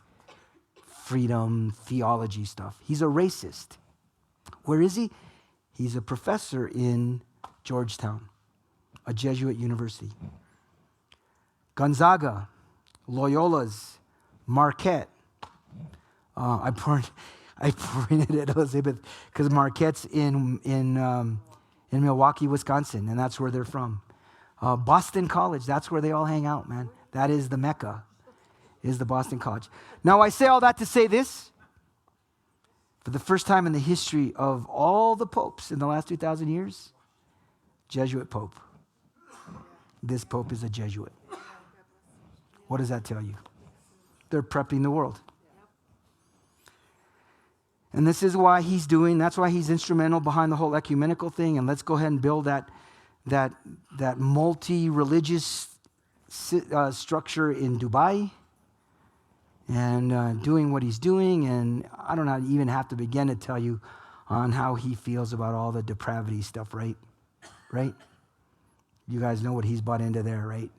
freedom theology stuff. He's a racist. Where is he? He's a professor in Georgetown, a Jesuit university. Gonzaga, Loyola's, Marquette. I pointed at Elizabeth because Marquette's in Milwaukee, Wisconsin, and that's where they're from. Boston College, that's where they all hang out, man. That is the Mecca, is the Boston College. Now, I say all that to say this. For the first time in the history of all the popes in the last 2,000 years, Jesuit pope. This pope is a Jesuit. What does that tell you? They're prepping the world. And this is why that's why he's instrumental behind the whole ecumenical thing. And let's go ahead and build that multi-religious structure in Dubai, and doing what he's doing. And I don't even have to begin to tell you on how he feels about all the depravity stuff, right? Right? You guys know what he's bought into there, right?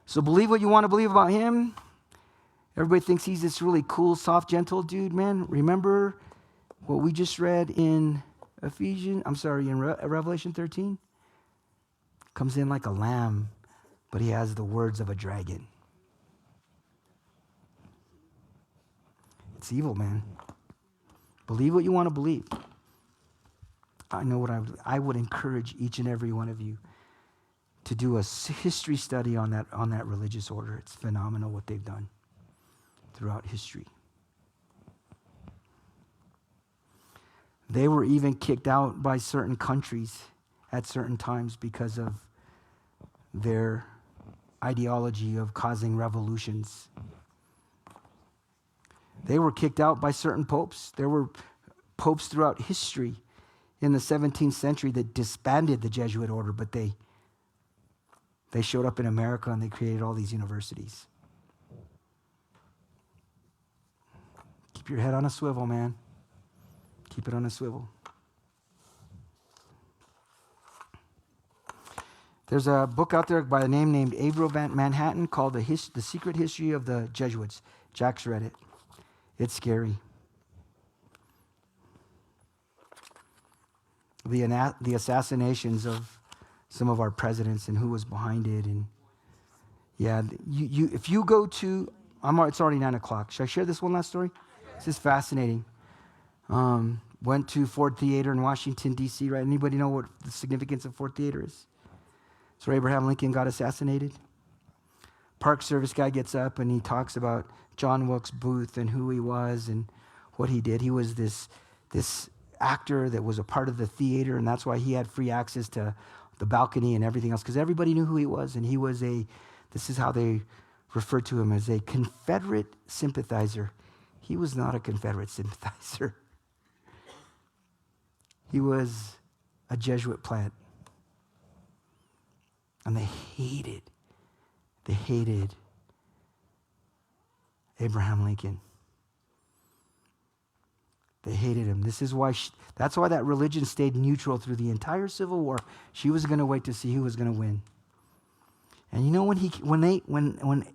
So believe what you want to believe about him. Everybody thinks he's this really cool, soft, gentle dude, man. Remember what we just read in Revelation 13? Comes in like a lamb, but he has the words of a dragon. It's evil, man. Believe what you want to believe. I know what I would encourage each and every one of you to do a history study on that religious order. It's phenomenal what they've done throughout history. They were even kicked out by certain countries at certain times because of their ideology of causing revolutions. They were kicked out by certain popes. There were popes throughout history in the 17th century that disbanded the Jesuit order, but they showed up in America and they created all these universities. Keep your head on a swivel, man. Keep it on a swivel. There's a book out there by a name named Avro Manhattan called The Secret History of the Jesuits. Jack's read it. It's scary. The assassinations of some of our presidents and who was behind it. And yeah, if you go to, it's already 9 o'clock. Should I share this one last story? This is fascinating. Went to Ford Theater in Washington, D.C., right? Anybody know what the significance of Ford Theater is? It's where Abraham Lincoln got assassinated. Park Service guy gets up and he talks about John Wilkes Booth and who he was and what he did. He was this actor that was a part of the theater, and that's why he had free access to the balcony and everything else, because everybody knew who he was, and he was this is how they referred to him, as a Confederate sympathizer. He was not a Confederate sympathizer. He was a Jesuit plant. And they hated Abraham Lincoln. They hated him. This is why that's why that religion stayed neutral through the entire Civil War. She was going to wait to see who was going to win. And you know when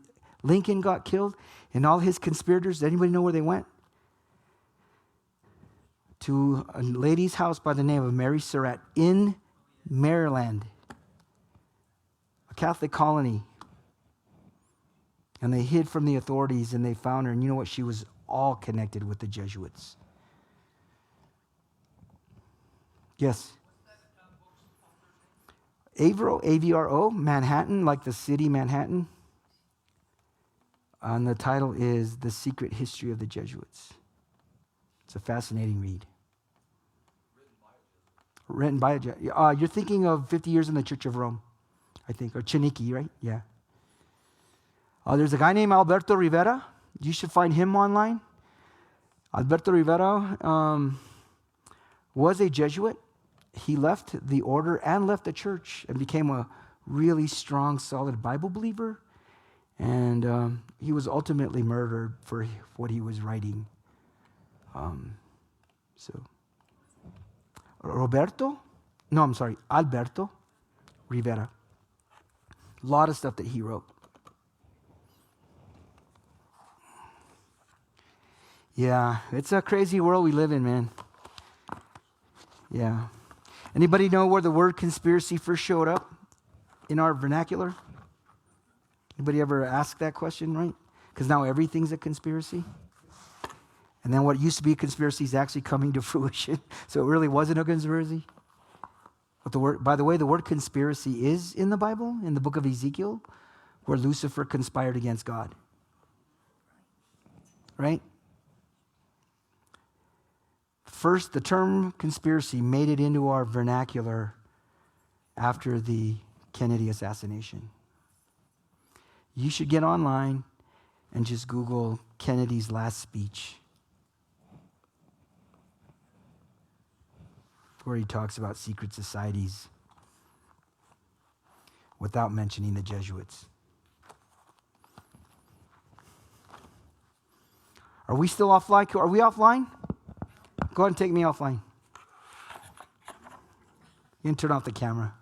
Lincoln got killed and all his conspirators, does anybody know where they went? To a lady's house by the name of Mary Surratt in Maryland, a Catholic colony. And they hid from the authorities and they found her. And you know what? She was all connected with the Jesuits. Yes. Avro, A-V-R-O, Manhattan, like the city Manhattan. And the title is The Secret History of the Jesuits. It's a fascinating read. Written by a Jesuit. You're thinking of 50 Years in the Church of Rome, I think, or Chiniquy, right? Yeah. There's a guy named Alberto Rivera. You should find him online. Alberto Rivera was a Jesuit. He left the order and left the church and became a really strong, solid Bible believer. And he was ultimately murdered for what he was writing. Alberto Rivera. A lot of stuff that he wrote. Yeah, it's a crazy world we live in, man. Yeah. Anybody know where the word conspiracy first showed up in our vernacular? Anybody ever ask that question, right? Because now everything's a conspiracy. And then what used to be a conspiracy is actually coming to fruition. So it really wasn't a conspiracy. But by the way, the word conspiracy is in the Bible, in the book of Ezekiel, where Lucifer conspired against God. Right? First, the term conspiracy made it into our vernacular after the Kennedy assassination. You should get online and just Google Kennedy's last speech, where he talks about secret societies without mentioning the Jesuits. Are we still offline? Are we offline? Go ahead and take me offline. You can turn off the camera.